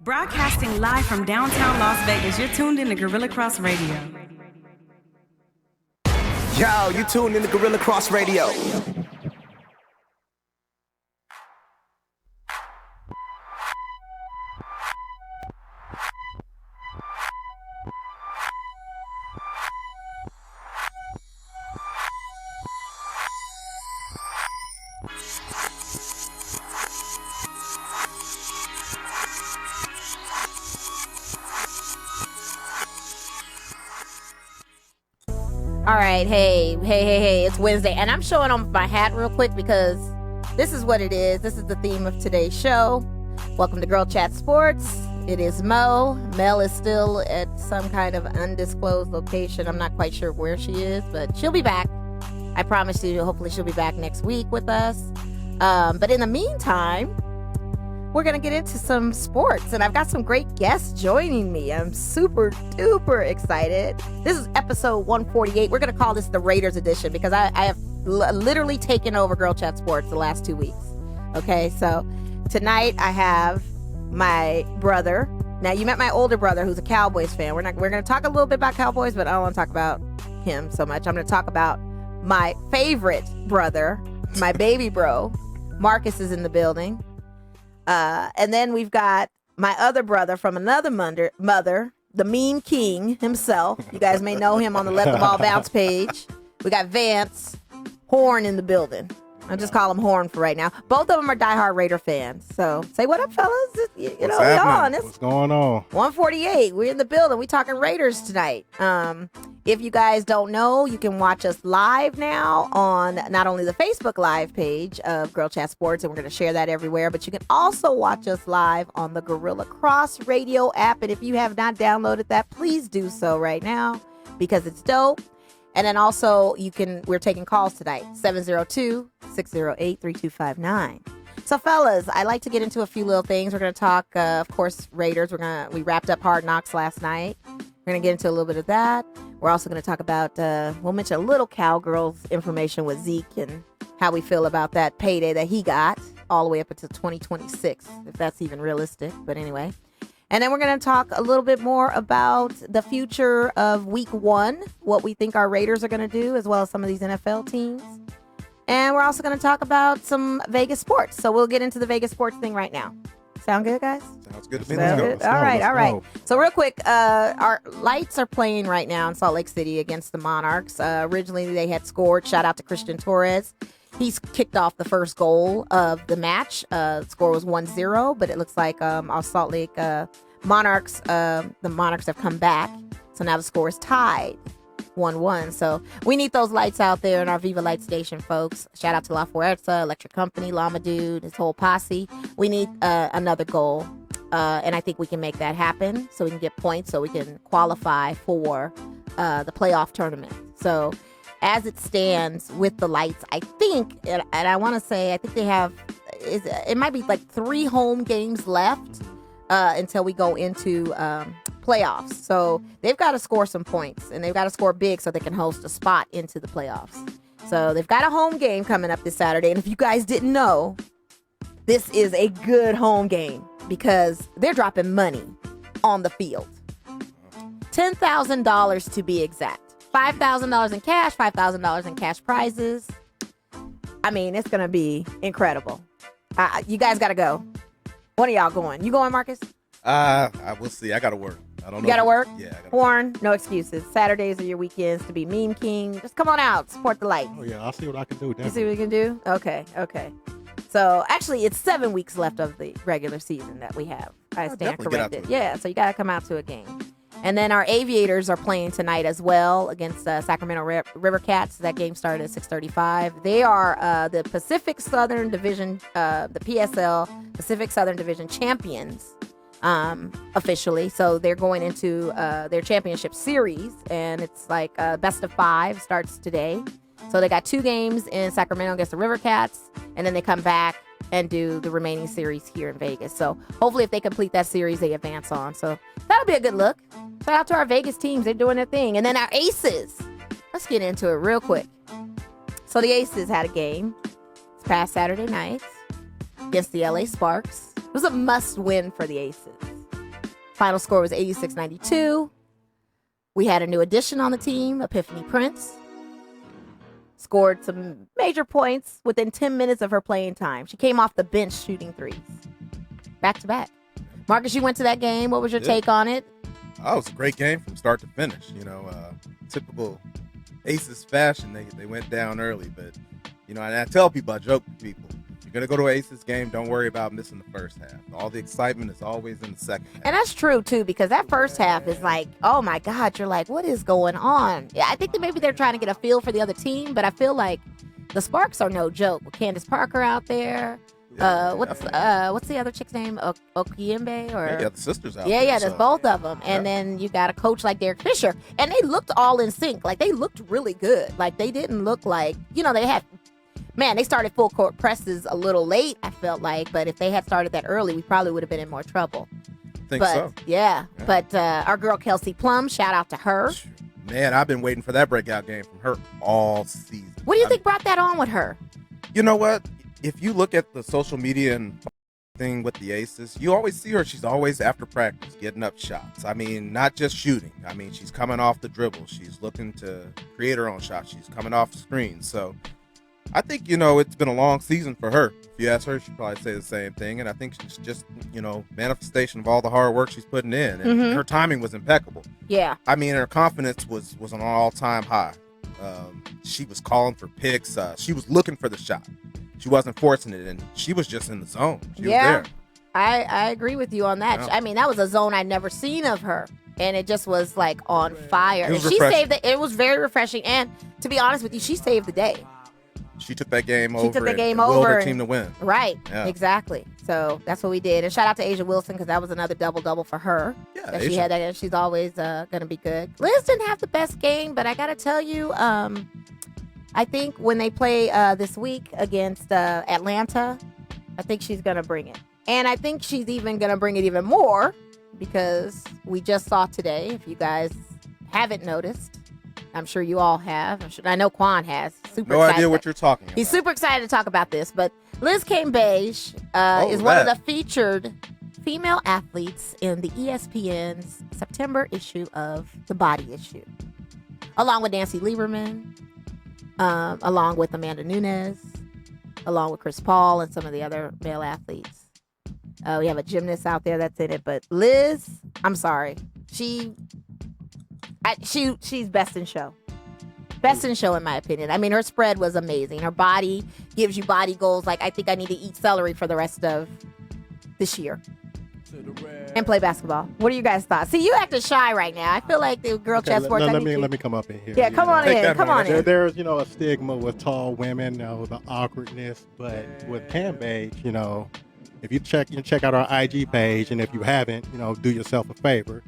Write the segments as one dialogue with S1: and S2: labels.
S1: Broadcasting live from downtown Las Vegas, you're tuned in to Guerilla Cross Radio.
S2: Yo, you tuned in to Guerilla Cross Radio.
S3: All right, hey, it's Wednesday, and I'm showing on my hat real quick because this is what it is. This is the theme of today's show. Welcome to GirlChatSports. It is Mo. Mel is still at some kind of undisclosed location. I'm not quite sure where she is, but she'll be back. I promise you, hopefully she'll be back next week with us. But in the meantime, we're going to get into some sports, and I've got some great guests joining me. I'm super duper excited. This is episode 148. We're going to call this the Raiders edition because I have literally taken over Girl Chat Sports the last 2 weeks. Okay, so tonight I have my brother. Now, you met my older brother who's a Cowboys fan. We're going to talk a little bit about Cowboys, but I don't want to talk about him so much. I'm going to talk about my favorite brother, my baby bro. Marcus is in the building. And then we've got my other brother from another mother, the Meme King himself. You guys may know him on the Let the Ball Bounce page. We got Vance Horn in the building. I'll just call him Horn for right now. Both of them are diehard Raider fans. So say what up, fellas. You know, we on.
S4: What's going on?
S3: 148. We're in the building. We talking Raiders tonight. If you guys don't know, you can watch us live now on not only the Facebook Live page of Girl Chat Sports, and we're going to share that everywhere, but you can also watch us live on the Guerilla Cross Radio app. And if you have not downloaded that, please do so right now because it's dope. And then also we're taking calls tonight, 702-608-3259. So fellas, I like to get into a few little things. We're going to talk, of course, Raiders. We wrapped up Hard Knocks last night. We're going to get into a little bit of that. We're also going to talk about, we'll mention a little Cowgirls information with Zeke and how we feel about that payday that he got all the way up until 2026, if that's even realistic. But anyway. And then we're going to talk a little bit more about the future of week 1, what we think our Raiders are going to do, as well as some of these NFL teams. And we're also going to talk about some Vegas sports. So we'll get into the Vegas sports thing right now. Sound good, guys?
S4: Sounds good to me.
S3: Sound
S4: Let's
S3: good?
S4: go.
S3: All right.
S4: Go.
S3: So real quick, our Lights are playing right now in Salt Lake City against the Monarchs. Originally, they had scored. Shout out to Christian Torres. He's kicked off the first goal of the match. The score was 1-0, but it looks like our Salt Lake Monarchs, the Monarchs have come back. So now the score is tied 1-1. So we need those lights out there in our Viva Light Station, folks. Shout out to La Fuerza, Electric Company, Llama Dude, his whole posse. We need another goal. And I think we can make that happen so we can get points so we can qualify for the playoff tournament. So as it stands with the Lights, I think, and I want to say, I think they have, it might be like 3 home games left until we go into playoffs. So they've got to score some points, and they've got to score big so they can host a spot into the playoffs. So they've got a home game coming up this Saturday. And if you guys didn't know, this is a good home game because they're dropping money on the field. $10,000 to be exact. $5,000 in cash, $5,000 in cash prizes. I mean, it's going to be incredible. You guys got to go. One of y'all going? You going, Marcus?
S4: I will see. I got to work. I don't know.
S3: You got to work?
S4: Yeah.
S3: Horn, no excuses. Saturdays are your weekends to be Meme King. Just come on out. Support the Lights.
S4: Oh, yeah. I'll see what I can do. Definitely.
S3: You see what you can do? Okay. So, actually, it's 7 weeks left of the regular season that we have. I stand corrected. Yeah, so you got to come out to a game. And then our Aviators are playing tonight as well against Sacramento River Cats. That game started at 6:35. They are the Pacific Southern Division, the PSL Pacific Southern Division champions officially. So they're going into their championship series, and it's like best of 5 starts today. So they got 2 games in Sacramento against the River Cats, and then they come back and do the remaining series here in Vegas. So hopefully if they complete that series, they advance on. So that'll be a good look. Shout out to our Vegas teams. They're doing their thing. And then our Aces. Let's get into it real quick. So the Aces had a game this past Saturday night against the LA Sparks. It was a must win for the Aces. Final score was 86-92. We had a new addition on the team, Epiphany Prince. Scored some major points within 10 minutes of her playing time. She came off the bench shooting threes. Back to back. Marcus, you went to that game. What was your take on it?
S4: Oh, it was a great game from start to finish. Typical Aces fashion. They went down early, but and I tell people, I joke with people, if you're gonna go to an Aces game, don't worry about missing the first half. All the excitement is always in the second half.
S3: And that's true too, because that first half is like, oh my God, you're like, what is going on? Yeah, I think that maybe they're trying to get a feel for the other team, but I feel like the Sparks are no joke. With Candace Parker out there. What's the other chick's name? Okiembe or
S4: the sisters out
S3: yeah,
S4: there.
S3: there's both of them. And then you got a coach like Derek Fisher, and they looked all in sync. Like they looked really good. Like they didn't look like they had. Man, they started full court presses a little late, I felt like. But if they had started that early, we probably would have been in more trouble.
S4: Think so.
S3: Yeah. But our girl Kelsey Plum, shout out to her.
S4: Man, I've been waiting for that breakout game from her all season.
S3: What do you think brought that on with her?
S4: You know what? If you look at the social media and thing with the Aces, you always see her. She's always after practice getting up shots. I mean, not just shooting. I mean, she's coming off the dribble. She's looking to create her own shot. She's coming off screens. So I think, it's been a long season for her. If you ask her, she'd probably say the same thing. And I think she's just, manifestation of all the hard work she's putting in. And her timing was impeccable.
S3: Yeah.
S4: I mean, her confidence was on an all-time high. She was calling for picks. She was looking for the shot. She wasn't forcing it, and she was just in the zone. She was there.
S3: I agree with you on that. Yeah. I mean, that was a zone I'd never seen of her, and it just was like on fire.
S4: It was
S3: and she saved it. It was very refreshing, and to be honest with you, she saved the day.
S4: She took that game over.
S3: and
S4: willed her team to win.
S3: Right, exactly. So that's what we did. And shout out to Asia Wilson, because that was another double-double for her.
S4: Yeah,
S3: that she had that. She's always going to be good. Liz didn't have the best game, but I got to tell you, I think when they play this week against Atlanta, I think she's going to bring it. And I think she's even going to bring it even more, because we just saw today, if you guys haven't noticed, I'm sure you all have. I know Quan has.
S4: No idea what you're talking about.
S3: He's super excited to talk about this. But Liz Cambage is one of the featured female athletes in the ESPN's September issue of The Body Issue, along with Nancy Lieberman, along with Amanda Nunes, along with Chris Paul and some of the other male athletes. We have a gymnast out there that's in it. But Liz, I'm sorry. She's best in show. Best in show, in my opinion. I mean, her spread was amazing. Her body gives you body goals. Like, I think I need to eat celery for the rest of this year and play basketball. What are you guys' thoughts? See, you acting shy right now. I feel like the girl chat sports.
S4: Let me come up in here.
S3: Yeah, come on in. Come on in.
S4: There's a stigma with tall women, the awkwardness, but with Cambage, if you check out our IG page, and if you haven't, do yourself a favor,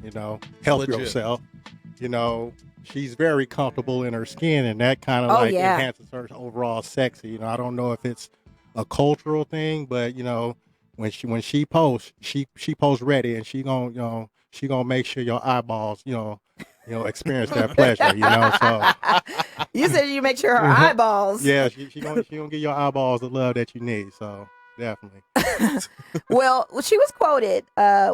S4: help yourself. She's very comfortable in her skin, and that kind of enhances her overall sexy. I don't know if it's a cultural thing, but when she posts, she posts ready, and she gonna make sure your eyeballs experience that pleasure. So
S3: you said you make sure her eyeballs.
S4: Yeah, she gonna give your eyeballs the love that you need. So definitely.
S3: Well, she was quoted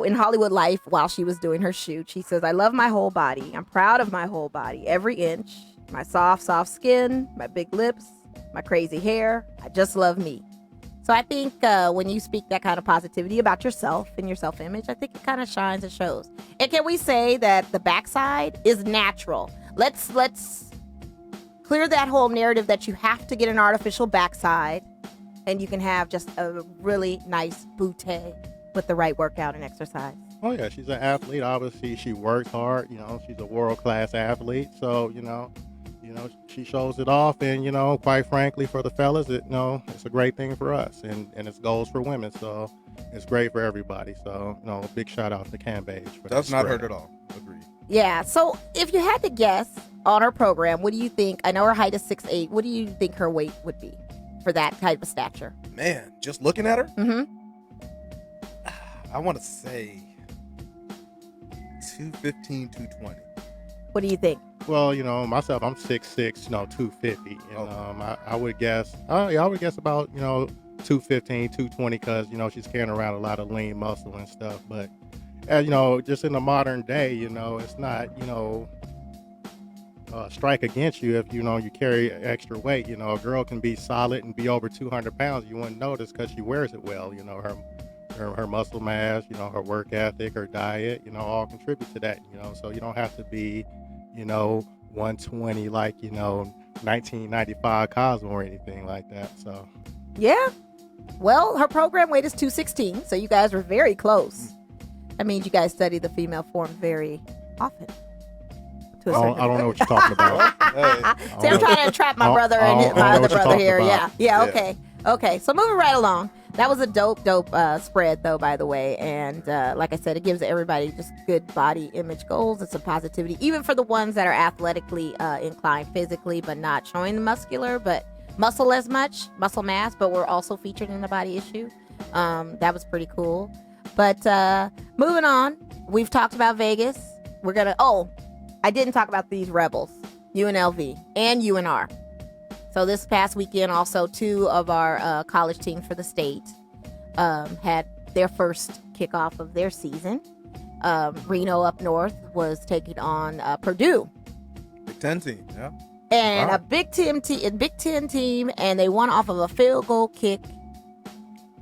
S3: in Hollywood Life while she was doing her shoot. She says, "I love my whole body. I'm proud of my whole body, every inch. My soft skin, my big lips, my crazy hair. I just love me." So I think when you speak that kind of positivity about yourself and your self-image, I think it kind of shines and shows. And can we say that the backside is natural? Let's clear that whole narrative that you have to get an artificial backside, and you can have just a really nice booty with the right workout and exercise.
S4: Oh yeah, she's an athlete. Obviously, she works hard. She's a world-class athlete. So she shows it off, and quite frankly, for the fellas, it's a great thing for us, and it goes for women. So it's great for everybody. So big shout out to Cambage. That's not hurt at all. Agreed.
S3: Yeah. So if you had to guess on her program, what do you think? I know her height is 6'8". What do you think her weight would be for that type of stature?
S4: Man, just looking at her,
S3: mm-hmm.
S4: I want to say 215, 220.
S3: What do you think?
S4: Well, myself, I'm 6'6", 250. And I would guess about, 215, 220, because, she's carrying around a lot of lean muscle and stuff. But just in the modern day, it's not, strike against you if, you carry extra weight. A girl can be solid and be over 200 pounds. You wouldn't notice because she wears it well. Her muscle mass, her work ethic, her diet, all contribute to that, so you don't have to be, 120 like, 1995 Cosmo or anything like that. So,
S3: yeah. Well, her program weight is 216, so you guys were very close. That means you guys study the female form very often.
S4: I don't know what you're talking about.
S3: See, I'm trying to trap my brother and my other brother here.
S4: About.
S3: Yeah. Okay. So moving right along. That was a dope spread, though, by the way. And like I said, it gives everybody just good body image goals and some positivity, even for the ones that are athletically inclined physically, but not showing the muscle as much, muscle mass, but we're also featured in the body issue. That was pretty cool. But moving on, we've talked about Vegas. I didn't talk about these Rebels, UNLV and UNR. So this past weekend, also, two of our college teams for the state had their first kickoff of their season. Reno up north was taking on Purdue.
S5: Big Ten team, yeah.
S3: And a Big Ten team, and they won off of a field goal kick.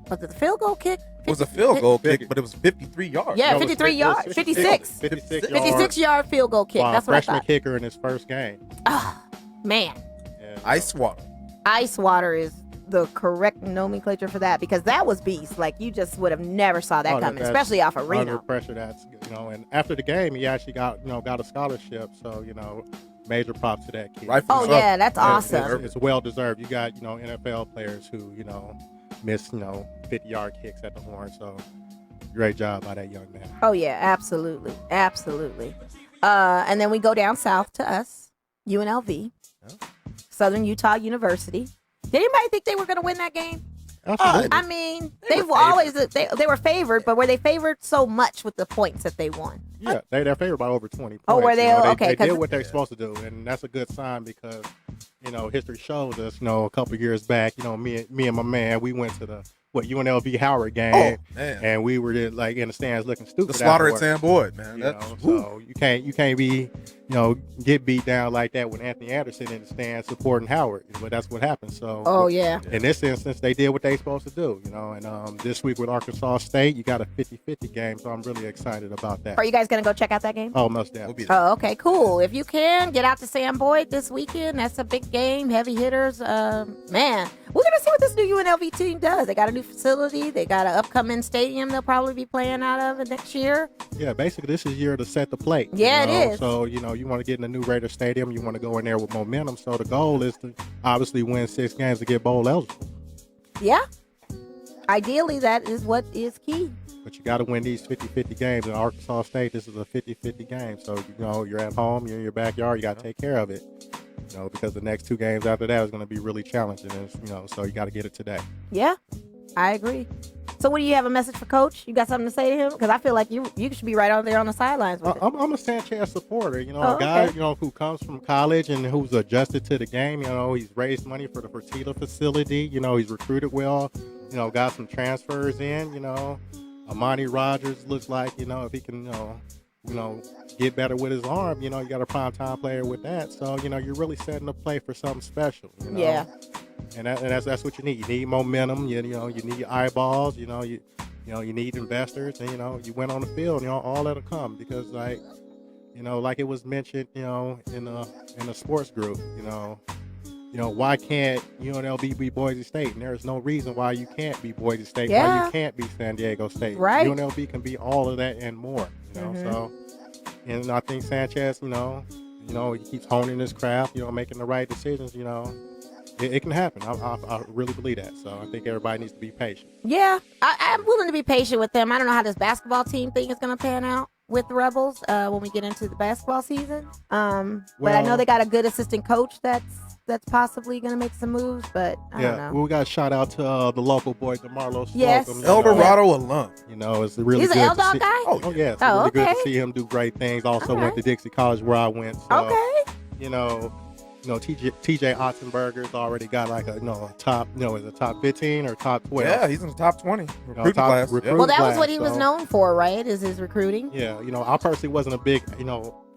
S3: Was it the field goal kick?
S5: It was a field goal kick, but it was 53 yards.
S3: Yeah, 53 yards. 56 yard field goal kick. That's what I thought.
S4: Freshman kicker in his first game.
S3: Oh, man.
S5: Ice water.
S3: Ice water is the correct nomenclature for that, because that was beast. Like, you just would have never saw that coming, especially off of Reno.
S4: Under pressure, and after the game, he actually got a scholarship. So, major props to that kid.
S3: Yeah, that's awesome.
S4: It's well deserved. You got, NFL players who, miss, 50-yard kicks at the horn. So, great job by that young man.
S3: Oh, yeah, absolutely. And then we go down south to us, UNLV. Yeah. Southern Utah University. Did anybody think they were going to win that game?
S4: Absolutely.
S3: I mean, they were favored, but were they favored so much with the points that they won?
S4: Yeah, they're favored by over 20 points.
S3: Oh, were they? Okay.
S4: They did what they're supposed to do, and that's a good sign because, history shows us, a couple years back, me and my man, we went to the UNLV Howard game, and we were in the stands looking stupid.
S5: The slaughter at Sam Boyd, man.
S4: So you can't be, get beat down like that with Anthony Anderson in the stands supporting Howard. But that's what happened. So in this instance, they did what they supposed to do. And this week with Arkansas State, you got a 50-50 game, so I'm really excited about that.
S3: Are you guys gonna go check out that game?
S4: Oh, most definitely.
S3: Oh, okay, cool. If you can get out to Sam Boyd this weekend, that's a big game. Heavy hitters, man. We're gonna see what this new UNLV team does. They got a new facility. They got an upcoming stadium they'll probably be playing out of next year.
S4: Yeah, basically this is year to set the plate.
S3: Yeah, it is.
S4: So, you want to get in the new Raider Stadium. You want to go in there with momentum. So the goal is to obviously win 6 games to get bowl eligible.
S3: Yeah. Ideally, that is what is key.
S4: But you got to win these 50-50 games. In Arkansas State, this is a 50-50 game. So, you're at home, you're in your backyard, you got to take care of it. Because the next 2 games after that is going to be really challenging. And, so you got to get it today.
S3: Yeah, I agree. So what do you have, a message for Coach? You got something to say to him? Because I feel like you should be right on there on the sidelines with him.
S4: I'm a Sanchez supporter. A guy, who comes from college and who's adjusted to the game. He's raised money for the Fertitta facility. He's recruited well. Got some transfers in. Amani Rogers looks like, if he can, get better with his arm, you got a primetime player with that. So, you're really setting the play for something special.
S3: Yeah.
S4: And that's what you need. You need momentum. You need eyeballs. You need investors. And you went on the field. All that'll come because like it was mentioned. In a sports group. Why can't UNLV be Boise State? And there's no reason why you can't be Boise State.
S3: Yeah.
S4: Why you can't be San Diego State.
S3: Right.
S4: UNLV can be all of that and more. So, and I think Sanchez, he keeps honing his craft. Making the right decisions. It can happen. I really believe that. So I think everybody needs to be patient.
S3: Yeah, I'm willing to be patient with them. I don't know how this basketball team thing is going to pan out with the Rebels when we get into the basketball season. But I know they got a good assistant coach that's possibly going to make some moves, but I don't know.
S4: Well, we got a shout out to the local boy, DeMarlo Slocum.
S3: Yes.
S5: El Dorado alum.
S4: It's really
S3: He's
S4: good
S3: an L-Dog
S4: to see.
S3: guy?
S4: Oh, yeah. It's really good to see him do great things. Also went to Dixie College where I went. So,
S3: okay.
S4: TJ Ottenberger's already got like a top, is it top 15 or top 12?
S5: Yeah, he's in the top 20 recruiting class.
S3: Well, that was what he was known for, right? Is his recruiting?
S4: Yeah, I personally wasn't a big,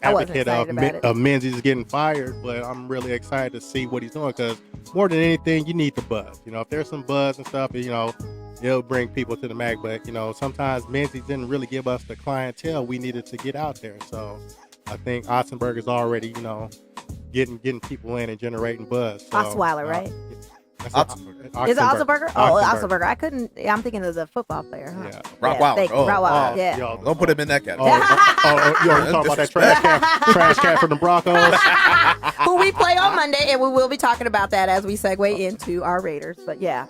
S4: advocate of Menzies getting fired, but I'm really excited to see what he's doing because more than anything, you need the buzz. If there's some buzz and stuff, it'll bring people to the MAC. But sometimes Menzies didn't really give us the clientele we needed to get out there. So I think Ottenberger's already, getting people in and generating buzz. So,
S3: Osweiler, right?
S5: Ottenberger.
S3: Is it Ottenberger? Oh, Ottenberger. I'm thinking of the football player, huh?
S5: Yeah. Rottweiler.
S3: Rottweiler, yeah.
S5: Don't put him in that category.
S4: You talking about that trash cat from the Broncos?
S3: Who we play on Monday, and we will be talking about that as we segue into our Raiders. But yeah,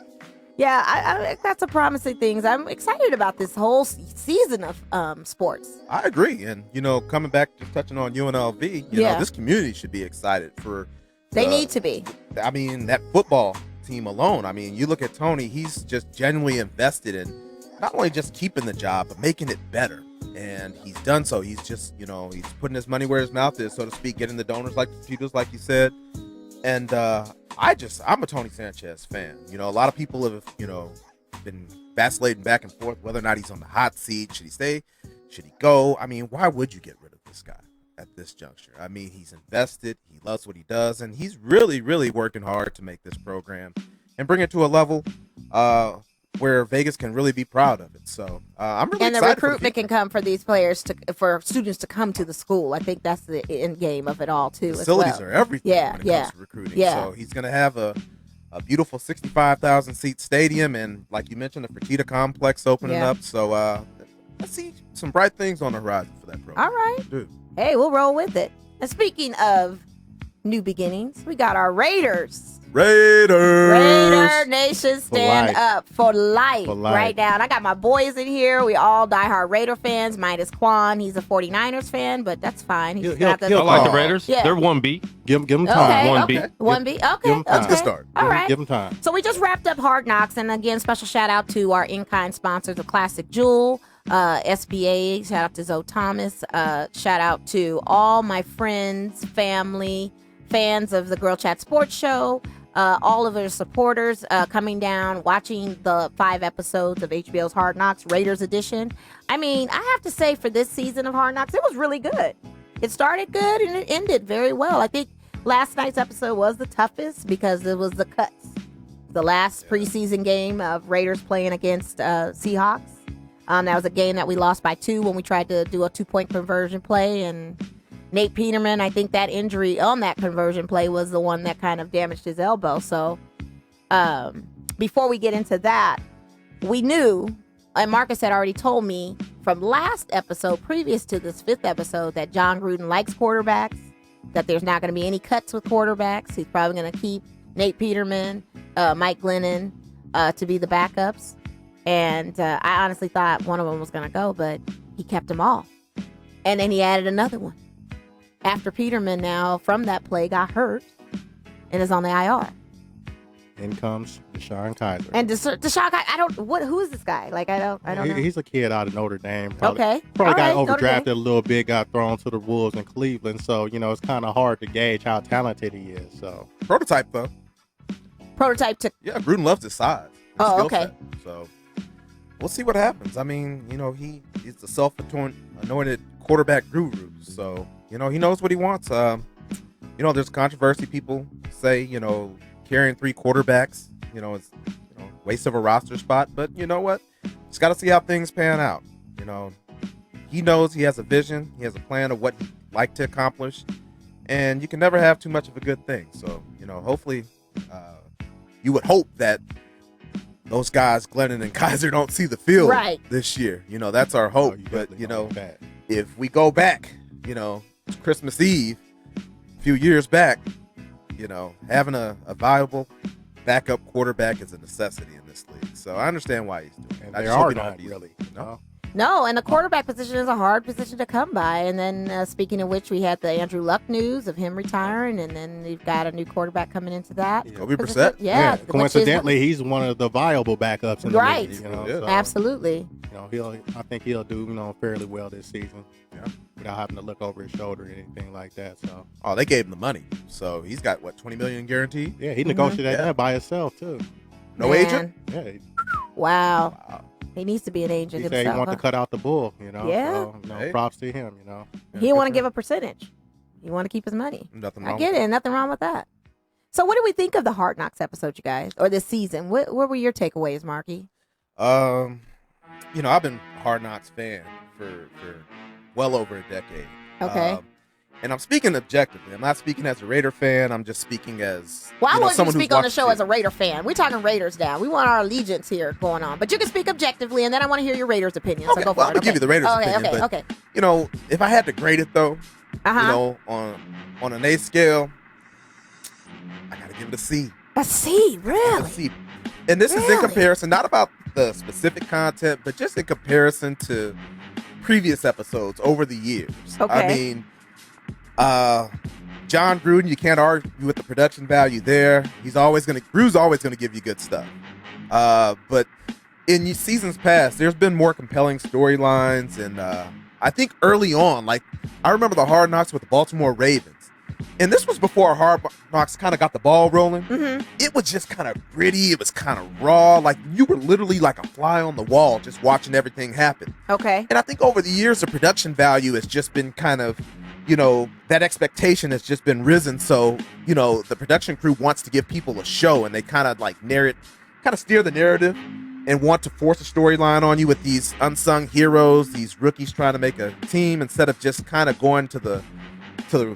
S3: I got some promising things. I'm excited about this whole season of sports.
S5: I agree, and coming back, just touching on UNLV, this community should be excited for.
S3: They need to be.
S5: I mean, that football team alone. I mean, you look at Tony; he's just genuinely invested in not only just keeping the job, but making it better. And he's done so. He's just, he's putting his money where his mouth is, so to speak, getting the donors like the Cheetos, like you said. And I'm a Tony Sanchez fan. A lot of people have, been vacillating back and forth whether or not he's on the hot seat. Should he stay? Should he go? I mean, why would you get rid of this guy at this juncture? I mean, he's invested. He loves what he does, and he's really, really working hard to make this program and bring it to a level where Vegas can really be proud of it. So I'm really excited.
S3: And the recruitment can come for these players for students to come to the school. I think that's the end game of it all too.
S5: Facilities are everything when it comes to recruiting.
S3: Yeah.
S5: So he's going to have a beautiful 65,000 seat stadium, and like you mentioned, the Fertitta complex opening up. So let's see some bright things on the horizon for that program.
S3: All right.
S5: Dude.
S3: Hey, we'll roll with it. And speaking of new beginnings, we got our Raiders. Raider Nation, stand up for life right now. And I got my boys in here. We all diehard Raider fans, minus Quan. He's a 49ers fan, but that's fine.
S6: I like the Raiders. Yeah. They're 1B.
S4: Give them time.
S3: 1B. 1B. Okay.
S5: That's a good start.
S3: All right.
S4: Give them time.
S3: So we just wrapped up Hard Knocks. And again, special shout out to our in-kind sponsors of Classic Jewel, SBA. Shout out to Zoe Thomas. Shout out to all my friends, family, fans of the Girl Chat Sports Show. All of their supporters coming down, watching the 5 episodes of HBO's Hard Knocks, Raiders Edition. I mean, I have to say for this season of Hard Knocks, it was really good. It started good and it ended very well. I think last night's episode was the toughest because it was the cuts. The last preseason game of Raiders playing against Seahawks. That was a game that we lost by 2 when we tried to do a 2-point conversion play, and Nate Peterman, I think that injury on that conversion play was the one that kind of damaged his elbow. So before we get into that, we knew, and Marcus had already told me from last episode, previous to this 5th episode, that John Gruden likes quarterbacks, that there's not going to be any cuts with quarterbacks. He's probably going to keep Nate Peterman, Mike Glennon to be the backups. And I honestly thought one of them was going to go, but he kept them all. And then he added another one. After Peterman now from that play got hurt and is on the IR.
S4: In comes Deshaun Kaiser.
S3: And Deshaun Kaiser, who is this guy? Like, I don't know.
S4: He's a kid out of Notre Dame. Probably
S3: All
S4: got
S3: right,
S4: overdrafted a little bit, got thrown to the Wolves in Cleveland. So, it's kind of hard to gauge how talented he is. So
S5: Prototype, though. Yeah, Gruden loves his size.
S3: Oh, okay.
S5: Set. So we'll see what happens. I mean, he's the self-anointed quarterback guru. So, he knows what he wants. There's controversy. People say, carrying 3 quarterbacks, it's waste of a roster spot. But you know what? Just got to see how things pan out. He knows he has a vision. He has a plan of what he'd like to accomplish. And you can never have too much of a good thing. So, hopefully you would hope that those guys, Glennon and Kaiser, don't see the field this year. That's our hope. But, if we go back, Christmas Eve, a few years back, having a viable backup quarterback is a necessity in this league. So I understand why he's doing it.
S4: And they are not really.
S3: No, and the quarterback position is a hard position to come by. And then, speaking of which, we had the Andrew Luck news of him retiring, and then we've got a new quarterback coming into that.
S5: Kobe Brissett?
S3: Yeah.
S4: Coincidentally, he's one of the viable backups in the league. You know, so,
S3: absolutely.
S4: I think he'll do fairly well this season. Yeah. Without having to look over his shoulder or anything like that. So.
S5: Oh, they gave him the money, so he's got what, $20 million guaranteed?
S4: Yeah, he negotiated that by himself too.
S5: No agent?
S4: Yeah.
S3: Wow. He needs to be an agent himself.
S4: He said he wanted to cut out the bull,
S3: Yeah.
S4: So, props to him,
S3: He didn't want to give a percentage. He want to keep his money.
S5: Nothing wrong.
S3: I get it. Nothing wrong with that. So, what do we think of the Hard Knocks episode, you guys, or this season? What were your takeaways, Marky?
S5: I've been a Hard Knocks fan for well over a decade.
S3: Okay.
S5: And I'm speaking objectively. I'm not speaking as a Raider fan. I'm just speaking as
S3: I want you to
S5: someone
S3: speak on the show as a Raider fan. We're talking Raiders now. We want our allegiance here going on. But you can speak objectively, and then I want to hear your Raiders opinion.
S5: Okay,
S3: so go for
S5: I'm going to give you the Raiders opinion.
S3: Okay.
S5: If I had to grade it, though, on an A scale, I got to give it a C.
S3: A C, really?
S5: A C. And this is in comparison, not about the specific content, but just in comparison to previous episodes over the years.
S3: Okay.
S5: I mean, John Gruden, you can't argue with the production value there. Gru's always going to give you good stuff. But in seasons past, there's been more compelling storylines, and I think early on, like I remember the Hard Knocks with the Baltimore Ravens. And this was before Hard Knocks kind of got the ball rolling.
S3: Mm-hmm.
S5: It was just kind of gritty. It was kind of raw. Like you were literally like a fly on the wall just watching everything happen.
S3: Okay.
S5: And I think over the years, the production value has just been kind of, that expectation has just been risen. So, the production crew wants to give people a show, and they kind of like steer the narrative and want to force a storyline on you with these unsung heroes, these rookies trying to make a team instead of just kind of going to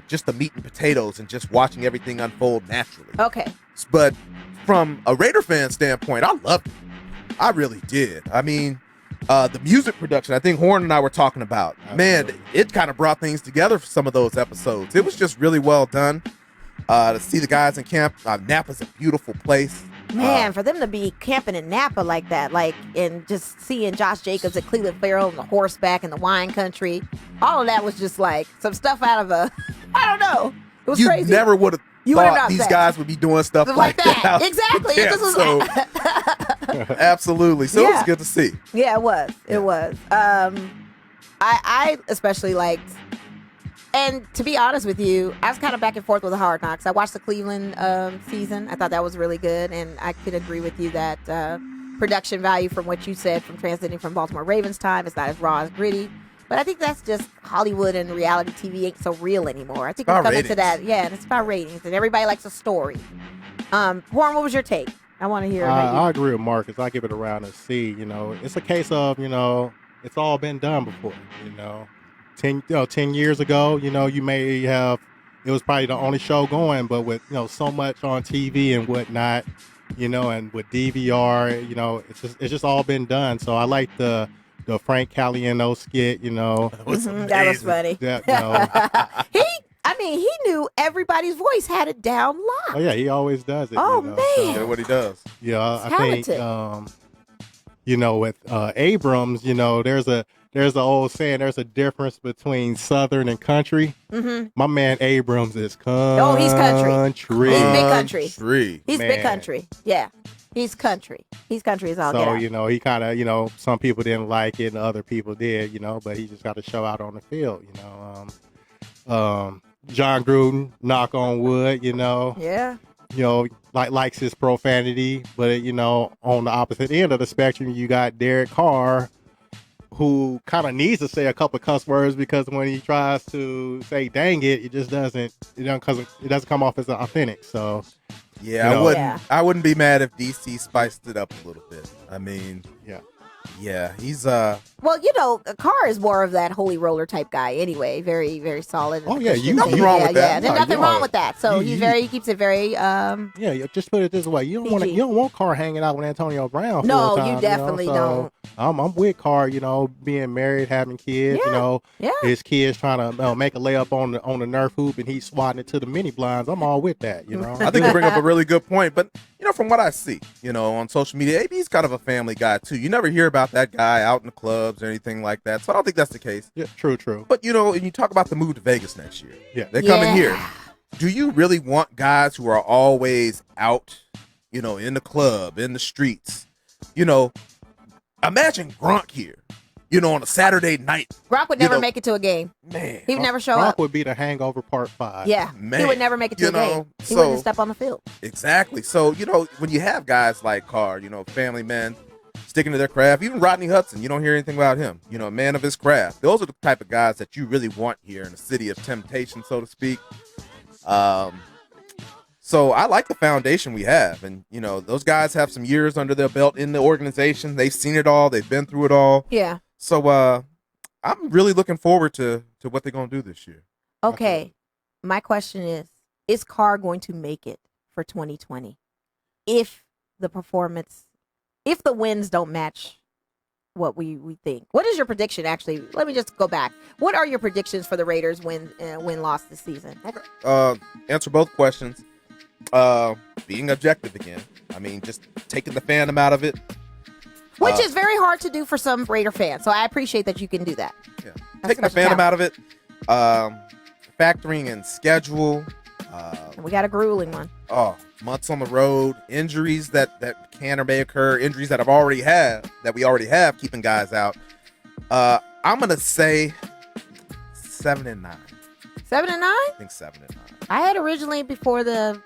S5: just the meat and potatoes and just watching everything unfold naturally.
S3: Okay.
S5: But from a Raider fan standpoint, I loved it. I really did. I mean, the music production, I think Horn and I were talking about. Man, it kind of brought things together for some of those episodes. It was just really well done. To see the guys in camp, Napa's a beautiful place.
S3: Man, for them to be camping in Napa like that, and just seeing Josh Jacobs and Cleveland Farrell on the horseback in the wine country, all of that was just like some stuff out of I don't know. It was crazy.
S5: You never would have thought these guys would be doing stuff like that.
S3: Exactly.
S5: Yeah, absolutely. So it was good to see.
S3: Yeah, it was. It was. I especially liked, and to be honest with you, I was kind of back and forth with the Hard Knocks. I watched the Cleveland season. I thought that was really good, and I could agree with you that production value from what you said from transiting from Baltimore Ravens time is not as raw as gritty. But I think that's just Hollywood, and reality TV ain't so real anymore. I think we're coming to that. Yeah, and it's about ratings, and everybody likes a story. Horn, what was your take? I want to hear.
S4: I agree with Marcus. I give it around a C. It's a case of it's all been done before. 10 years ago, you may have. It was probably the only show going, but with so much on TV and whatnot, and with DVR, it's just all been done. So I like the Frank Caliendo skit,
S5: That was
S3: funny. He knew everybody's voice, had it down locked.
S4: Oh yeah, he always does it.
S3: Oh man,
S5: yeah, what he does.
S4: Yeah, I think with Abrams, there's an old saying, there's a difference between Southern and country.
S3: Mm-hmm.
S4: My man Abrams is country.
S3: Oh, he's country. He's big country. He's
S5: Man.
S3: big country. Yeah. He's country. He's country as all get out.
S4: So, he kind of, some people didn't like it and other people did, but he just got to show out on the field, John Gruden, knock on wood,
S3: Yeah.
S4: Likes his profanity, but, on the opposite end of the spectrum, you got Derek Carr, who kind of needs to say a couple of cuss words because when he tries to say "dang it," it doesn't come off as authentic. So,
S5: I wouldn't be mad if DC spiced it up a little bit. I mean, yeah, he's
S3: Well, Carr is more of that holy roller type guy anyway. Very, very solid.
S4: Oh yeah,
S5: nothing wrong with that.
S3: Yeah, there's nothing wrong with that. So he keeps it very.
S4: Just put it this way: you don't want Carr hanging out with Antonio Brown.
S3: No,
S4: full time,
S3: you definitely don't.
S4: I'm with Carr, being married, having kids, his kids trying to make a layup on the Nerf hoop and he's swatting it to the mini blinds. I'm all with that,
S5: I think you bring up a really good point, but from what I see, on social media, AB's kind of a family guy too. You never hear about that guy out in the clubs or anything like that, so I don't think that's the case.
S4: Yeah, true.
S5: But and you talk about the move to Vegas next year.
S4: Yeah,
S5: they're coming here. Do you really want guys who are always out, in the club, in the streets? Imagine Gronk here, on a Saturday night.
S3: Gronk would never make it to a game.
S5: Man.
S3: He would never show
S4: Gronk
S3: up.
S4: Gronk would be the Hangover Part 5.
S3: Yeah,
S5: man.
S3: He would never make it to a game. He wouldn't step on the field.
S5: Exactly. So, when you have guys like Carr, family men, sticking to their craft, even Rodney Hudson, you don't hear anything about him, a man of his craft. Those are the type of guys that you really want here in the city of temptation, so to speak. So I like the foundation we have, and those guys have some years under their belt in the organization. They've seen it all. They've been through it all.
S3: Yeah.
S5: So I'm really looking forward to what they're going to do this year.
S3: Okay. My question is Carr going to make it for 2020? If the wins don't match what we think. What is your prediction, actually? Let me just go back. What are your predictions for the Raiders win-loss this season?
S5: Okay. Answer both questions. Being objective again. I mean, just taking the fandom out of it.
S3: Which is very hard to do for some Raider fans. So I appreciate that you can do that.
S5: Yeah. Taking the fandom out of it. Factoring in schedule.
S3: We got a grueling one.
S5: Months on the road. Injuries that can or may occur. Injuries that we already have, keeping guys out. I'm going to say 7-9.
S3: 7-9?
S5: I think 7-9.
S3: I had originally, before the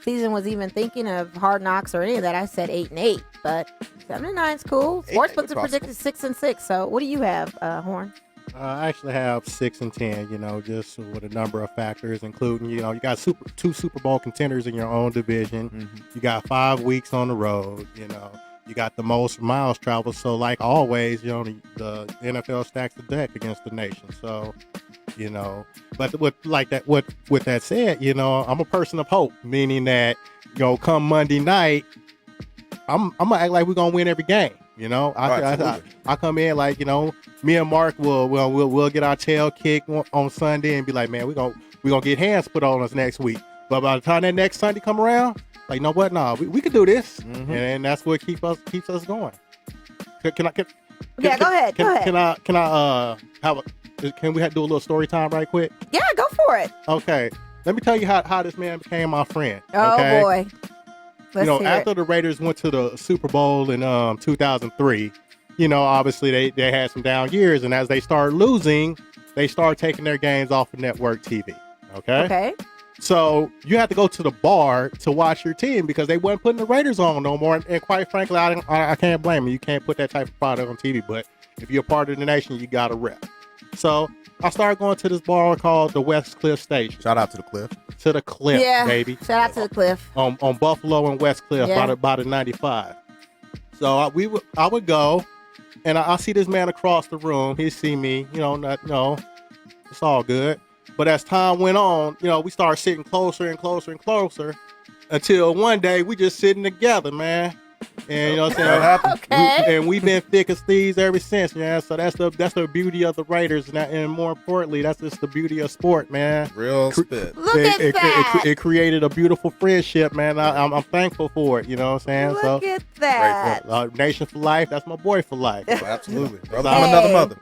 S3: season was even thinking of Hard Knocks or any of that, I said 8-8. But 7-9 is cool. Sportsbooks are predicted 6-6. So what do you have, Horn?
S4: I actually have 6-10. Just with a number of factors, including you got two Super Bowl contenders in your own division. Mm-hmm. You got 5 weeks on the road. You got the most miles traveled. So like always, the NFL stacks the deck against the nation. So. But with that said, I'm a person of hope, meaning that, come Monday night, I'm gonna act like we're gonna win every game. I come in like, me and Mark we'll get our tail kicked on Sunday and be like, man, we're gonna get hands put on us next week. But by the time that next Sunday come around, like, you know what? Nah, we can do this, and that's what keeps us going. Go
S3: ahead.
S4: Can we do a little story time right quick?
S3: Yeah, go for it.
S4: Okay. Let me tell you how this man became my friend.
S3: Oh, boy.
S4: After the Raiders went to the Super Bowl in 2003, obviously they had some down years, and as they started losing, they started taking their games off of network TV. Okay. So you have to go to the bar to watch your team because they wasn't putting the Raiders on no more. And quite frankly, I can't blame them. You can't put that type of product on TV, but if you're a part of the nation, you got to rep. So I started going to this bar called the West Cliff Station.
S5: Shout out to the Cliff.
S4: To the Cliff, baby.
S3: Shout out to the Cliff.
S4: On Buffalo and West Cliff by the 95. So I would go, and I see this man across the room. He see me, it's all good. But as time went on, we started sitting closer and closer and closer until one day we just sitting together, man. And you know what I'm saying? And we've been thick as thieves ever since, man. So that's the beauty of the Raiders, and more importantly, that's just the beauty of sport, man.
S5: Real spit.
S3: Look at that.
S4: It created a beautiful friendship, man. I'm thankful for it. You know what I'm saying?
S3: Look at that.
S4: Nation for life. That's my boy for life.
S5: Absolutely. Brother, I'm another mother.